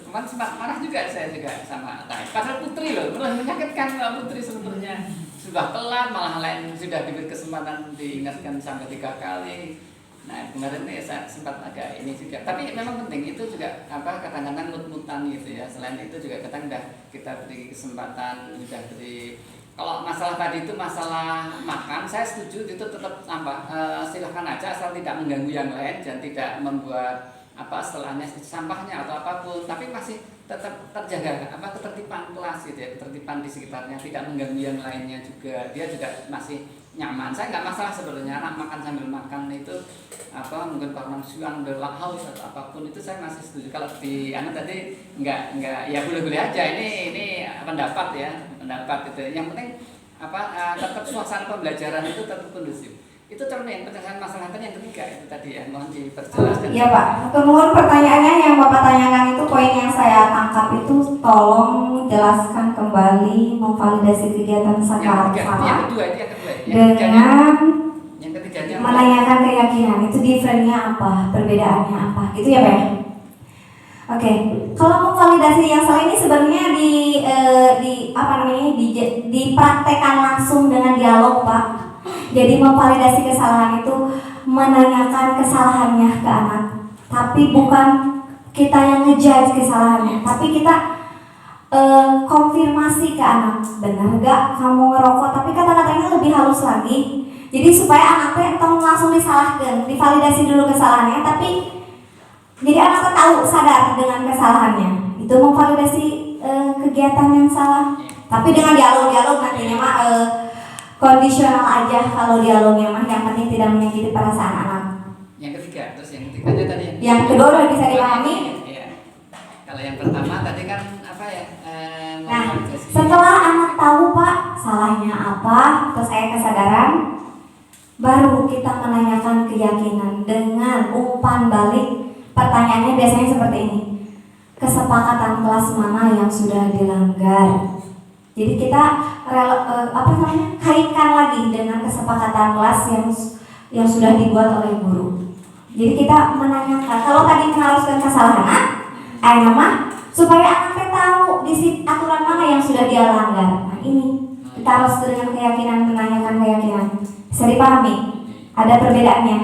Kemarin sempat marah juga saya juga sama Tay. Padahal putri loh, malah menyakitkan kalau putri sebenarnya. sudah telat, malah lain sudah diberi kesempatan diingatkan sampai 3 kali. Nah kemarin saya sempat agak ini juga, tapi memang penting itu juga kadang-kadang mut-mutan gitu ya. Selain itu juga kadang kita beri kesempatan, sudah beri. Kalau masalah tadi itu masalah makan, saya setuju itu tetap silahkan aja asal tidak mengganggu yang lain dan tidak membuat setelahnya sampahnya atau apapun, tapi masih tetap terjaga ketertiban kelas gitu ya, ketertiban di sekitarnya, tidak mengganggu yang lainnya juga, dia juga masih nyaman. Saya nggak masalah sebenarnya anak makan sambil makan itu mungkin karena siang berlah haus atau apapun, itu saya masih setuju. Kalau di anak tadi nggak ya boleh-boleh aja, ini pendapat ya, pendapat itu yang penting tetap suasana pembelajaran itu tetap kondusif. Itu terus penyelesaian masalah yang ketiga itu tadi ya, mohon diperjelaskan. Iya Pak, mohon pertanyaannya yang Bapak tanyakan itu poin yang saya tangkap itu, tolong jelaskan kembali memvalidasi kegiatan salah yang kedua. Dengan yang ketiganya menanyakan keyakinan, itu differentnya apa, perbedaannya apa, gitu ya Pak? Oke, kalau memvalidasi yang salah ini sebenarnya dipraktekkan langsung dengan dialog Pak. Jadi memvalidasi kesalahan itu menanyakan kesalahannya ke anak, tapi bukan kita yang ngejudge kesalahannya, tapi kita konfirmasi ke anak, benar gak kamu ngerokok, tapi kata-katanya lebih halus lagi. Jadi supaya anaknya entah langsung disalahkan, divalidasi dulu kesalahannya, tapi jadi anak tahu sadar dengan kesalahannya. Itu memvalidasi kegiatan yang salah, tapi dengan dialog nantinya mah kondisional aja kalau dialognya mah, yang penting tidak menyakiti perasaan anak. Yang ketiga, terus yang ketiganya tadi yang kedua udah bisa dipahami. Iya. Kalau yang pertama tadi kan Nah, setelah anak tahu Pak salahnya apa, terus saya kesadaran, baru kita menanyakan keyakinan dengan umpan balik. Pertanyaannya biasanya seperti ini, kesepakatan kelas mana yang sudah dilanggar. Jadi kita kaitkan lagi dengan kesepakatan kelas yang sudah dibuat oleh guru. Jadi kita menanyakan, kalau tadi mengharuskan kesalahan, supaya anaknya tahu di aturan mana yang sudah dia langgar. Nah ini kita harus dengan keyakinan, menanyakan keyakinan. Bisa dipahami? Ada perbedaannya.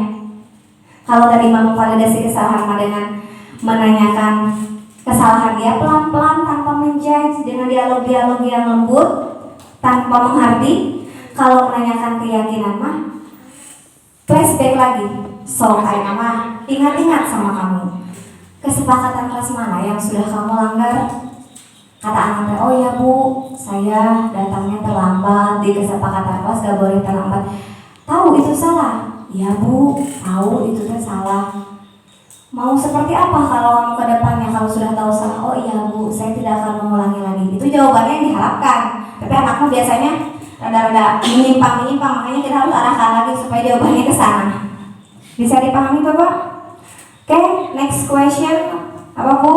Kalau tadi memvalidasi kesalahan dengan menanyakan kesalahan dia pelan-pelan tanpa menjudge, dengan dialog-dialog yang lembut tanpa menghardi. Kalau menanyakan keyakinan mah flashback lagi, ingat-ingat sama kamu, kesepakatan kelas mana yang sudah kamu langgar. Kata anaknya, oh ya Bu, saya datangnya terlambat, di kesepakatan kelas gak boleh terlambat. Tahu itu salah? Ya Bu, tahu itu salah. Mau seperti apa kalau kamu ke depannya kalau sudah tahu salah? Oh iya Bu, saya tidak akan mengulangi lagi. Itu jawabannya yang diharapkan. Tapi anakmu biasanya rada-rada menyimpang, makanya kita harus arahkan lagi supaya jawabannya ke sana. Bisa dipahami Bapak? Oke, next question. Apa Bu?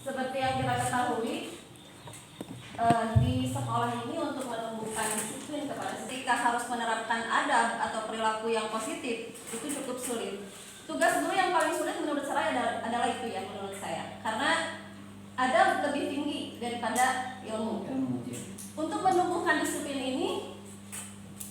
Seperti yang kita ketahui, di sekolah ini untuk menumbuhkan disiplin kepada ketika harus menerapkan adab atau perilaku yang positif itu cukup sulit. Tugas guru yang paling sulit menurut saya adalah itu ya, menurut saya, karena adab lebih tinggi daripada ilmu. Untuk menumbuhkan disiplin ini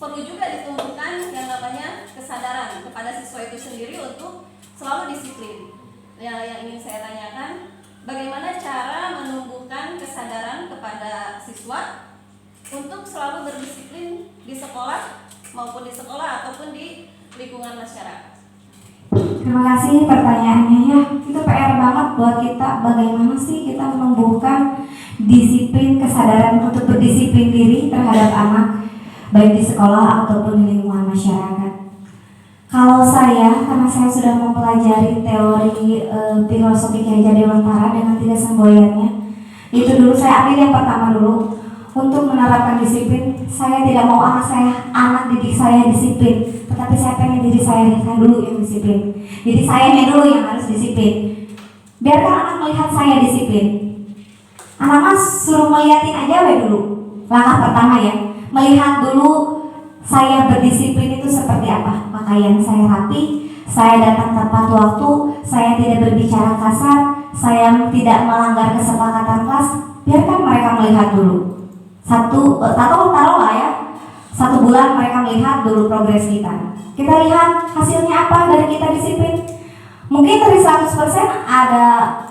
perlu juga ditumbuhkan yang namanya kesadaran kepada siswa itu sendiri untuk selalu disiplin. Yang ingin saya tanyakan, bagaimana cara menumbuhkan kesadaran kepada siswa untuk selalu berdisiplin di sekolah maupun di sekolah ataupun di lingkungan masyarakat? Terima kasih pertanyaannya ya. Itu PR banget buat kita, bagaimana sih kita menumbuhkan disiplin, kesadaran untuk berdisiplin diri terhadap anak, baik di sekolah ataupun di lingkungan masyarakat. Kalau saya, karena saya sudah mempelajari teori filosofi Kiai Jadewantara dengan 3 semboyannya, itu dulu saya ambil yang pertama dulu. Untuk menerapkan disiplin, saya tidak mau anak didik saya disiplin, tetapi saya pengen diri saya dulu yang disiplin. Jadi sayanya dulu yang harus disiplin. Biarkan anak melihat saya disiplin. Anak mas suruh melihatin aja dulu. Langkah pertama ya, melihat dulu saya berdisiplin itu seperti apa. Pakaian saya rapi, saya datang tepat waktu, saya tidak berbicara kasar, saya tidak melanggar kesepakatan kelas. Biarkan mereka melihat dulu. taruhlah ya, 1 bulan mereka melihat dulu progres kita. Kita lihat hasilnya apa dari kita disiplin. Mungkin dari 100% ada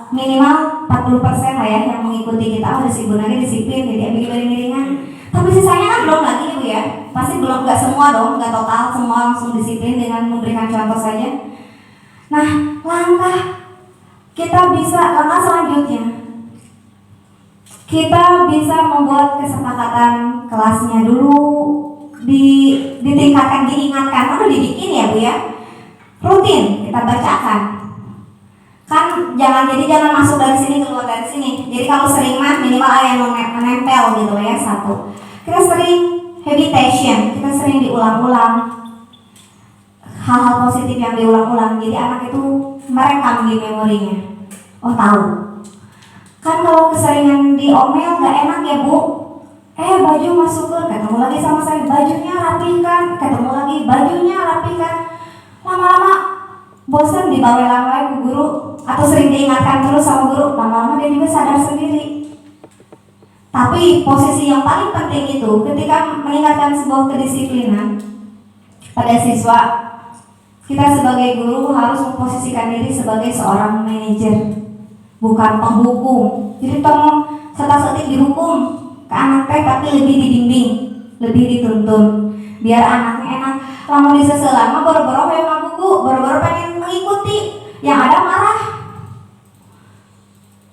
minimal 40% lah ya yang mengikuti kita. Oh, si ibu lagi disiplin, jadi miring-miringan. Tapi sisanya kan belum lagi ibu ya. Pasti belum, nggak semua dong, nggak total semua langsung disiplin dengan memberikan contoh saja. Nah, langkah selanjutnya kita bisa membuat kesepakatan kelasnya dulu, ditingkatkan, diingatkan, dibikin ya bu ya, rutin kita bacakan. Kan jangan masuk dari sini keluar dari sini. Jadi kalau sering mah minimal ada yang menempel gitu ya, 1. Kita sering habitation, kita sering diulang-ulang hal-hal positif yang diulang-ulang. Jadi anak itu merekam di memorinya. Oh tahu. Kan kalau keseringan diomel nggak enak ya bu. Baju masuk ketemu lagi sama saya, bajunya rapikan, ketemu lagi bajunya rapikan. Lama-lama bosan dibawel-bawel ke guru atau sering diingatkan terus sama guru, lama-lama dia juga sadar sendiri. Tapi posisi yang paling penting itu ketika meningkatkan sebuah kedisiplinan pada siswa, kita sebagai guru harus memposisikan diri sebagai seorang manajer, bukan penghukum. Jadi tolong serta-serta dihukum ke anak tapi lebih dibimbing, lebih dituntun, biar anaknya enak. Lama diseselan mah boro-boro yang ngabuku, boro-boro pengen mengikuti, yang ada marah.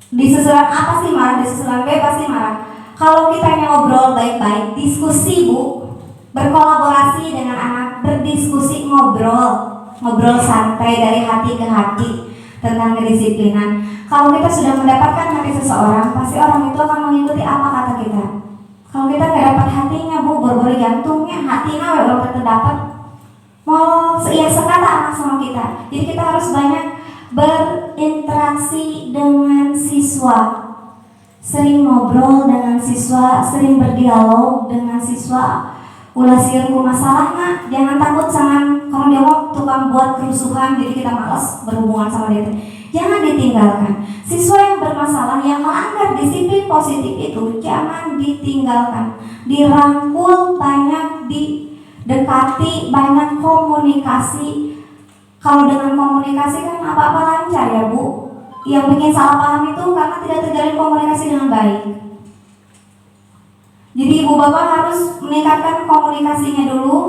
Diseselan A pasti marah, diseselan B pasti marah. Kalau kita ngobrol baik-baik, diskusi bu, berkolaborasi dengan anak, berdiskusi, ngobrol santai dari hati ke hati tentang kedisiplinan. Kalau kita sudah mendapatkan hati seseorang, pasti orang itu akan mengikuti apa kata kita. Kalau kita nggak dapat hatinya bu, berburu jantungnya, hatinya belum tentu dapat. Mau sekata anak sama kita. Jadi kita harus banyak berinteraksi dengan siswa, sering ngobrol dengan siswa, sering berdialog dengan siswa. Ulah sirku masalahnya, jangan takut sama kalau dia mau tukang buat kerusuhan, jadi kita malas berhubungan sama dia. Jangan ditinggalkan. Siswa yang bermasalah, yang melanggar disiplin positif itu jangan ditinggalkan. Dirangkul, banyak didekati, banyak komunikasi. Kalau dengan komunikasi kan apa-apa lancar ya bu. Yang bikin salah paham itu karena tidak terjalin komunikasi dengan baik. Jadi ibu bapak harus meningkatkan komunikasinya dulu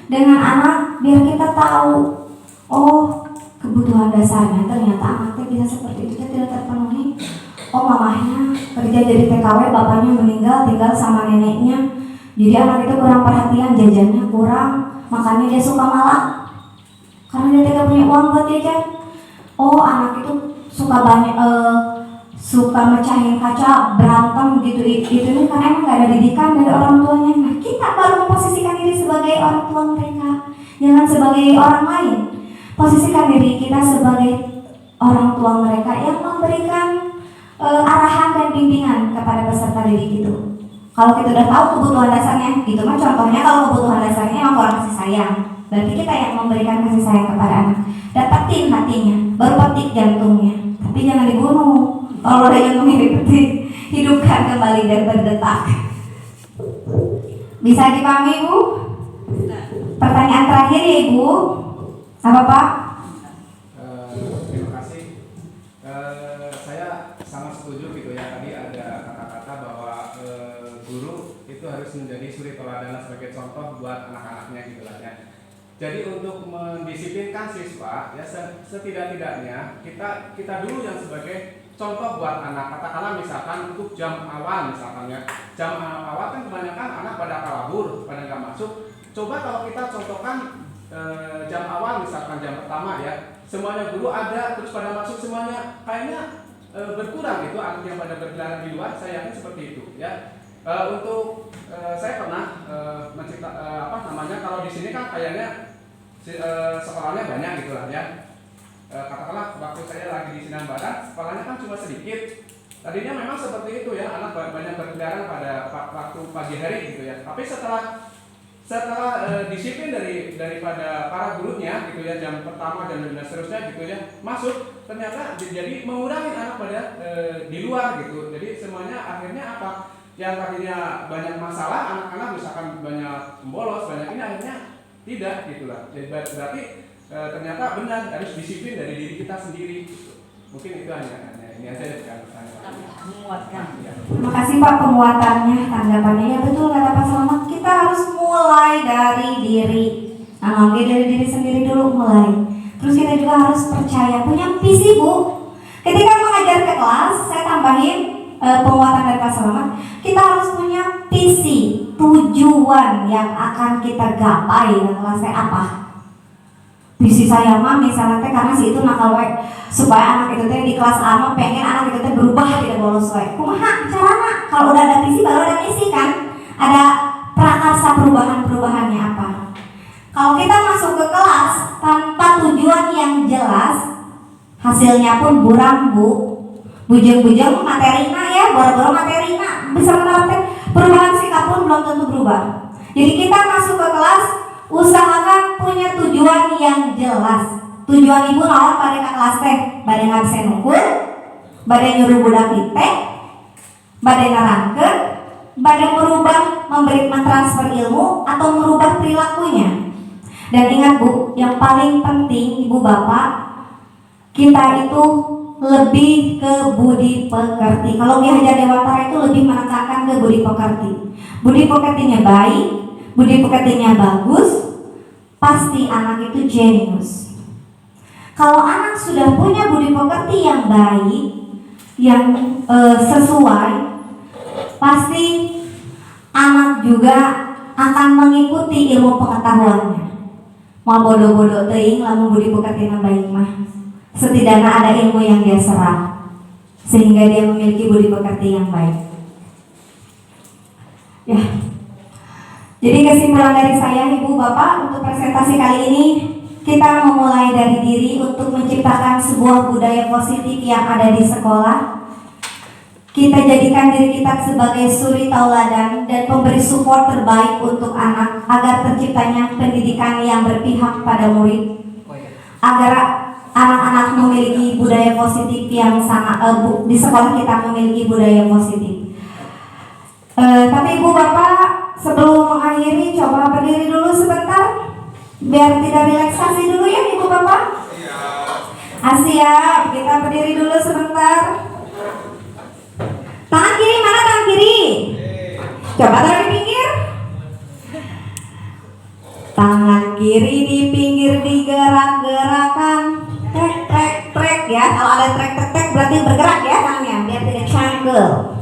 dengan anak biar kita tahu, oh kebutuhan dasarnya ternyata anaknya bisa seperti itu tidak terpenuhi. Oh mamahnya kerja jadi TKW, bapaknya meninggal tinggal sama neneknya, jadi anak itu kurang perhatian, jajannya kurang, makanya dia suka malak karena dia tidak punya uang buat jajan. Oh anak itu suka banyak suka mecahin kaca, berantem gitu ini karena emang gak ada didikan dari orang tuanya. Nah kita baru memposisikan diri sebagai orang tua mereka, jangan sebagai orang lain. Posisikan diri kita sebagai orang tua mereka yang memberikan arahan dan bimbingan kepada peserta didik itu. Kalau kita udah tahu kebutuhan dasarnya, itu mah contohnya kalau kebutuhan dasarnya emang kurang kasih sayang, berarti kita yang memberikan kasih sayang kepada anak. Dapetin hatinya, baru petik jantungnya, tapi jangan dibunuh. Kalau ada jantungnya dipetik, hidupkan kembali dan berdetak. Bisa dipahami ibu? Pertanyaan terakhir ya ibu. Apa Pak? Terima kasih. Saya sangat setuju gitu ya, tadi ada kata-kata bahwa guru itu harus menjadi suri teladan sebagai contoh buat anak-anaknya gitu lah ya. Jadi untuk mendisiplinkan siswa ya setidak-tidaknya kita dulu yang sebagai contoh buat anak. Katakanlah misalkan untuk jam awal misalkan ya, jam awal kan kebanyakan anak pada kabur, pada nggak masuk. Coba kalau kita contohkan jam awal misalkan jam pertama ya, semuanya guru ada terus pada masuk semuanya, kayaknya berkurang gitu anak yang pada berkeliaran di luar. Saya yakin seperti itu ya. Untuk saya pernah mencipta kalau di sini kan kayaknya sekolahnya banyak gitu lah ya. Katakanlah waktu saya lagi di Sinan Barat, sekolahnya kan cuma sedikit. Tadinya memang seperti itu ya, anak banyak berkeliaran pada waktu pagi hari gitu ya. Tapi setelah disiplin daripada para gurunya gitu ya, jam pertama dan seterusnya gitu ya, masuk ternyata jadi mengurangi anak pada di luar gitu. Jadi semuanya akhirnya apa? yang tadinya banyak masalah, anak-anak misalkan banyak bolos, banyak ini, akhirnya tidak gitulah. Jadi berarti ternyata benar harus disiplin dari diri kita sendiri. Mungkin itu hanya ini aja kan pertanyaan. Menguatkan. Terima kasih Pak penguatannya, tanggapannya. Ya betul kata Pak Selamat, kita harus mulai dari diri. Nah, oke, dari diri sendiri dulu mulai. Terus kita juga harus percaya, punya visi Bu. Ketika mengajar ke kelas, saya tambahin penguatan dari Pak Selamat, kita harus punya visi, tujuan yang akan kita gapai dalam kelasnya apa. Visi saya mah misalnya karena si itu nakal we, supaya anak itu teh di kelas A mah pengen anak itu teh berubah tidak bolos we. Kumaha carana? Kalau udah ada visi baru ada misi kan? Ada prakarsa perubahannya apa? Kalau kita masuk ke kelas tanpa tujuan yang jelas, hasilnya pun buram Bu. Bujang-bujang materina ya, boro-boro materina. Bisa menerapkan perubahan sikap pun belum tentu berubah. Jadi kita masuk ke kelas, usahakan punya tujuan yang jelas. Tujuan ibu naon pada ke kelas teh, bade ngabsen unggul, bade nyuruh budak ditek, bade narangkeun, bade merubah, memberi mentransfer ilmu atau merubah perilakunya. Dan ingat Bu, yang paling penting Ibu Bapak, kita itu lebih ke budi pekerti. Kalau Ki Hajar Dewantara itu lebih menekankan ke budi pekerti. Budi pekertinya baik, budi pekertinya bagus, pasti anak itu jenius. Kalau anak sudah punya budi pekerti yang baik, yang sesuai, pasti anak juga akan mengikuti ilmu pengetahuannya. Mau bodoh-bodoh teuing lamun budi pekertina baik mah. Setidaknya ada ilmu yang dia serap sehingga dia memiliki budi pekerti yang baik. Ya. Jadi kesimpulan dari saya Ibu Bapak untuk presentasi kali ini, kita memulai dari diri untuk menciptakan sebuah budaya positif yang ada di sekolah. Kita jadikan diri kita sebagai suri tauladan dan pemberi support terbaik untuk anak agar terciptanya pendidikan yang berpihak pada murid, agar anak-anak memiliki budaya positif yang sangat di sekolah kita memiliki budaya positif. Tapi Ibu Bapak, sebelum mengakhiri coba berdiri dulu sebentar biar tidak relaksasi dulu ya Ibu Bapak. Siap, kita berdiri dulu sebentar. Tangan kiri mana, tangan kiri? Coba taruh di pinggir. Tangan kiri di pinggir digerak-gerakan. Trek ya. Kalau ada trek berarti bergerak ya tangannya biar tidak cangkel.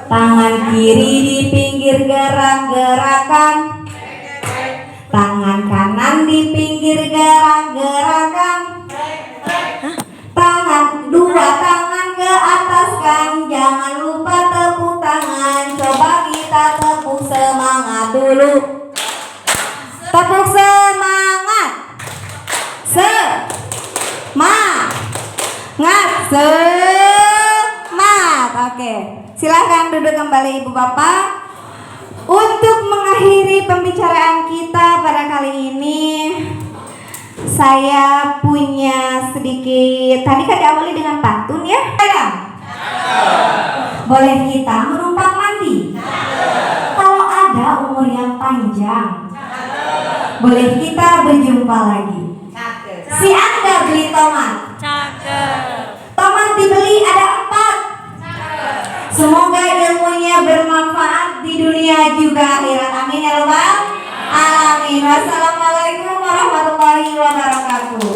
Tangan kiri di pinggir gerak-gerakan. Tangan kanan di pinggir gerak-gerakan. Dua tangan ke atas kan, jangan lupa tepuk tangan. Coba kita tepuk semangat dulu. Tepuk semangat. Semangat. Oke, silahkan duduk kembali Ibu Bapak. Untuk mengakhiri pembicaraan kita pada kali ini, saya punya sedikit, tadi kan diawali dengan pantun ya? Boleh kita menumpang mandi? Kalau ada umur yang panjang, boleh kita berjumpa lagi. Si Anda beli tomat? Tomat dibeli ada 4. Semoga ilmunya bermanfaat di dunia juga akhirat. Amin ya Rabbal alamin. Wassalamualaikum warahmatullahi wabarakatuh.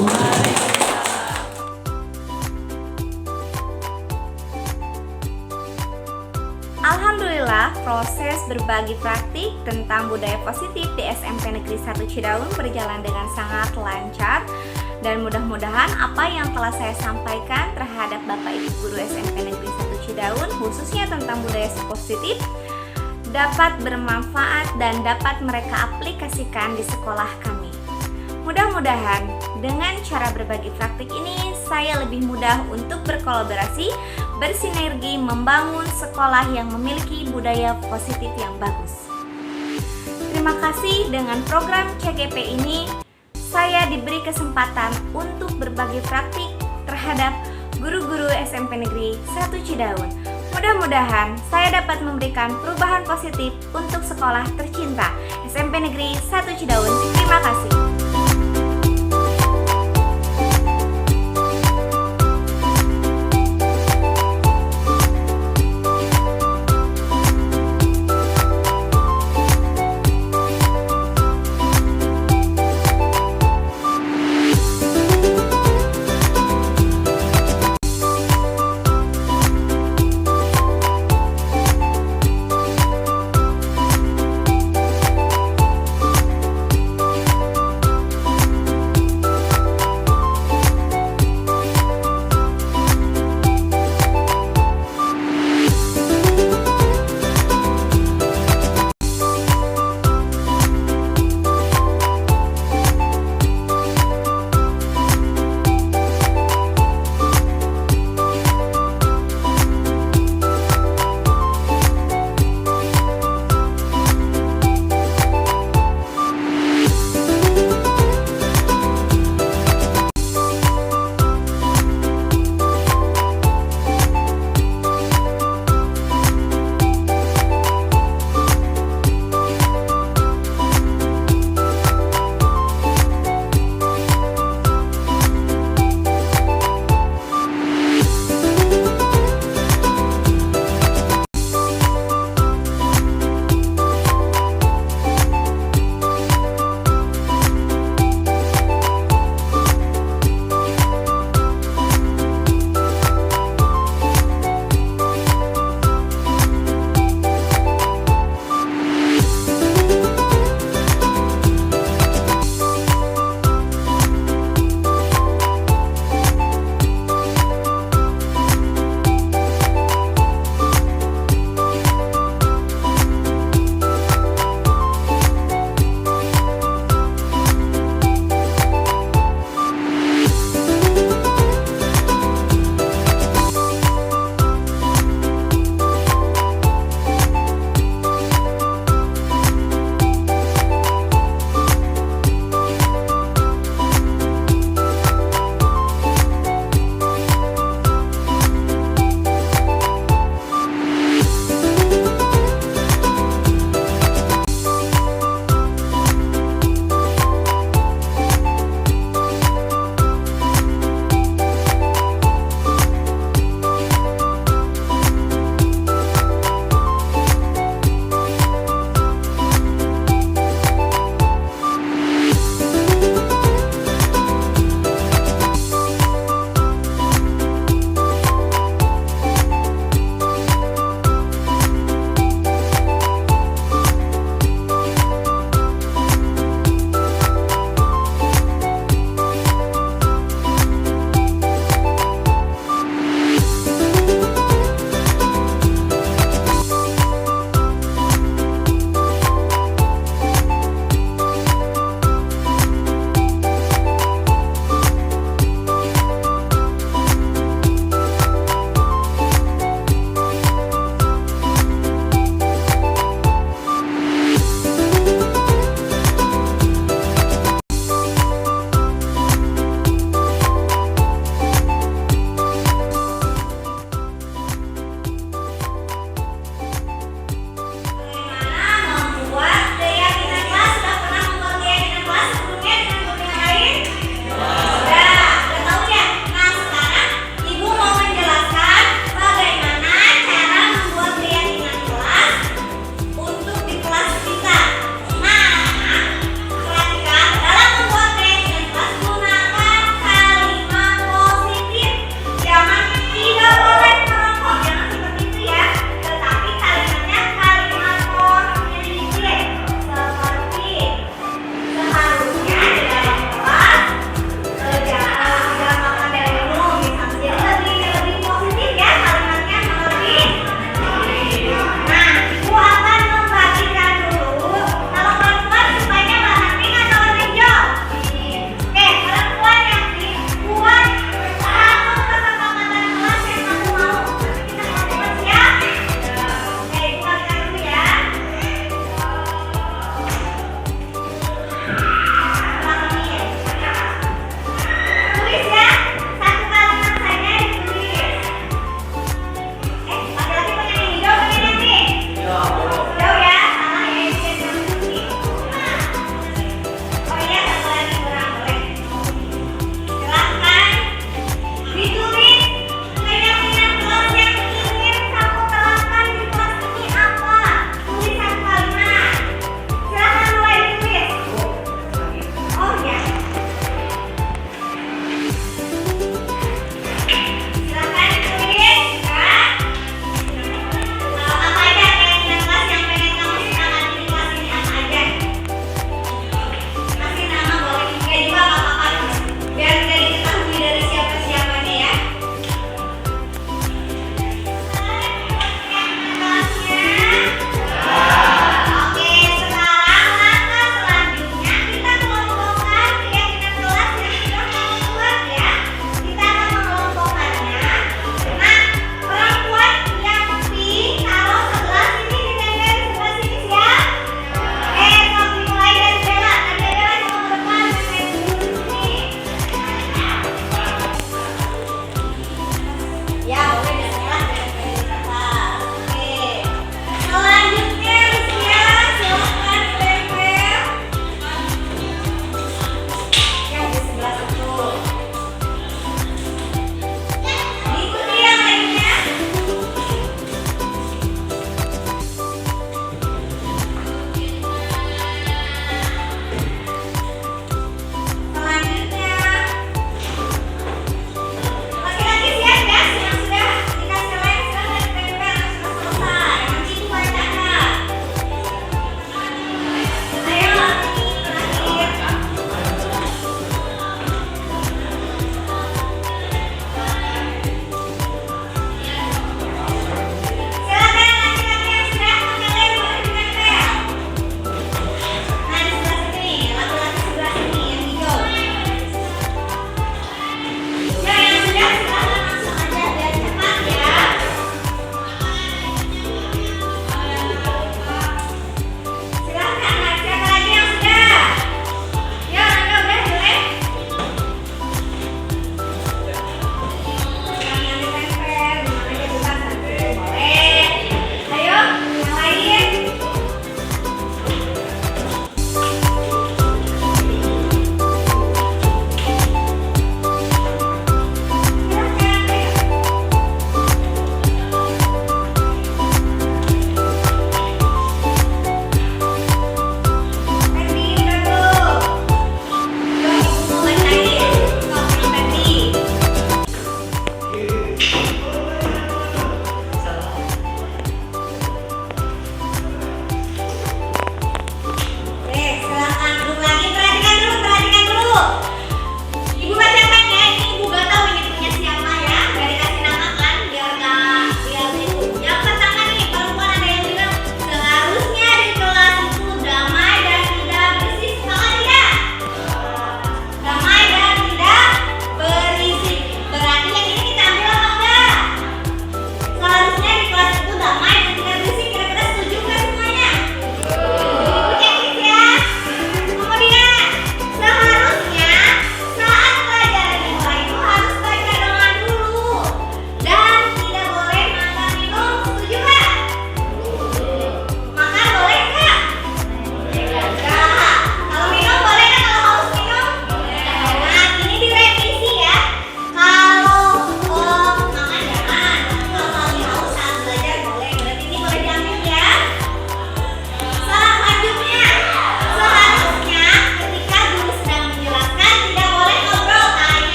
Alhamdulillah, proses berbagi praktik tentang budaya positif di SMP Negeri 1 Cidaun berjalan dengan sangat lancar. Dan mudah-mudahan apa yang telah saya sampaikan terhadap Bapak Ibu Guru SMP Negeri 1 Cidaun, khususnya tentang budaya positif, dapat bermanfaat dan dapat mereka aplikasikan di sekolah kami. Mudah-mudahan dengan cara berbagi praktik ini, saya lebih mudah untuk berkolaborasi, bersinergi, membangun sekolah yang memiliki budaya positif yang bagus. Terima kasih, dengan program CGP ini, saya diberi kesempatan untuk berbagi praktik terhadap guru-guru SMP Negeri 1 Cidaun. Mudah-mudahan saya dapat memberikan perubahan positif untuk sekolah tercinta SMP Negeri 1 Cidaun. Terima kasih.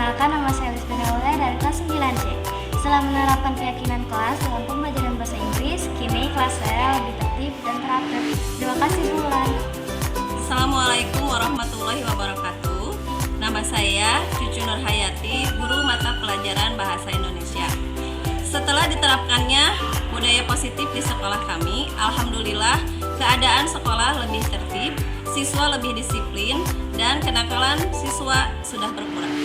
Perkenalkan, nama saya Lisbeth Aulia dari kelas 9C. Setelah menerapkan keyakinan kelas dalam pembelajaran bahasa Inggris, kini kelas saya lebih tertib dan teratur. Terima kasih, Bulan. Assalamualaikum warahmatullahi wabarakatuh. Nama saya Cucu Nurhayati, guru mata pelajaran Bahasa Indonesia. Setelah diterapkannya budaya positif di sekolah kami, alhamdulillah keadaan sekolah lebih tertib, siswa lebih disiplin, dan kenakalan siswa sudah berkurang.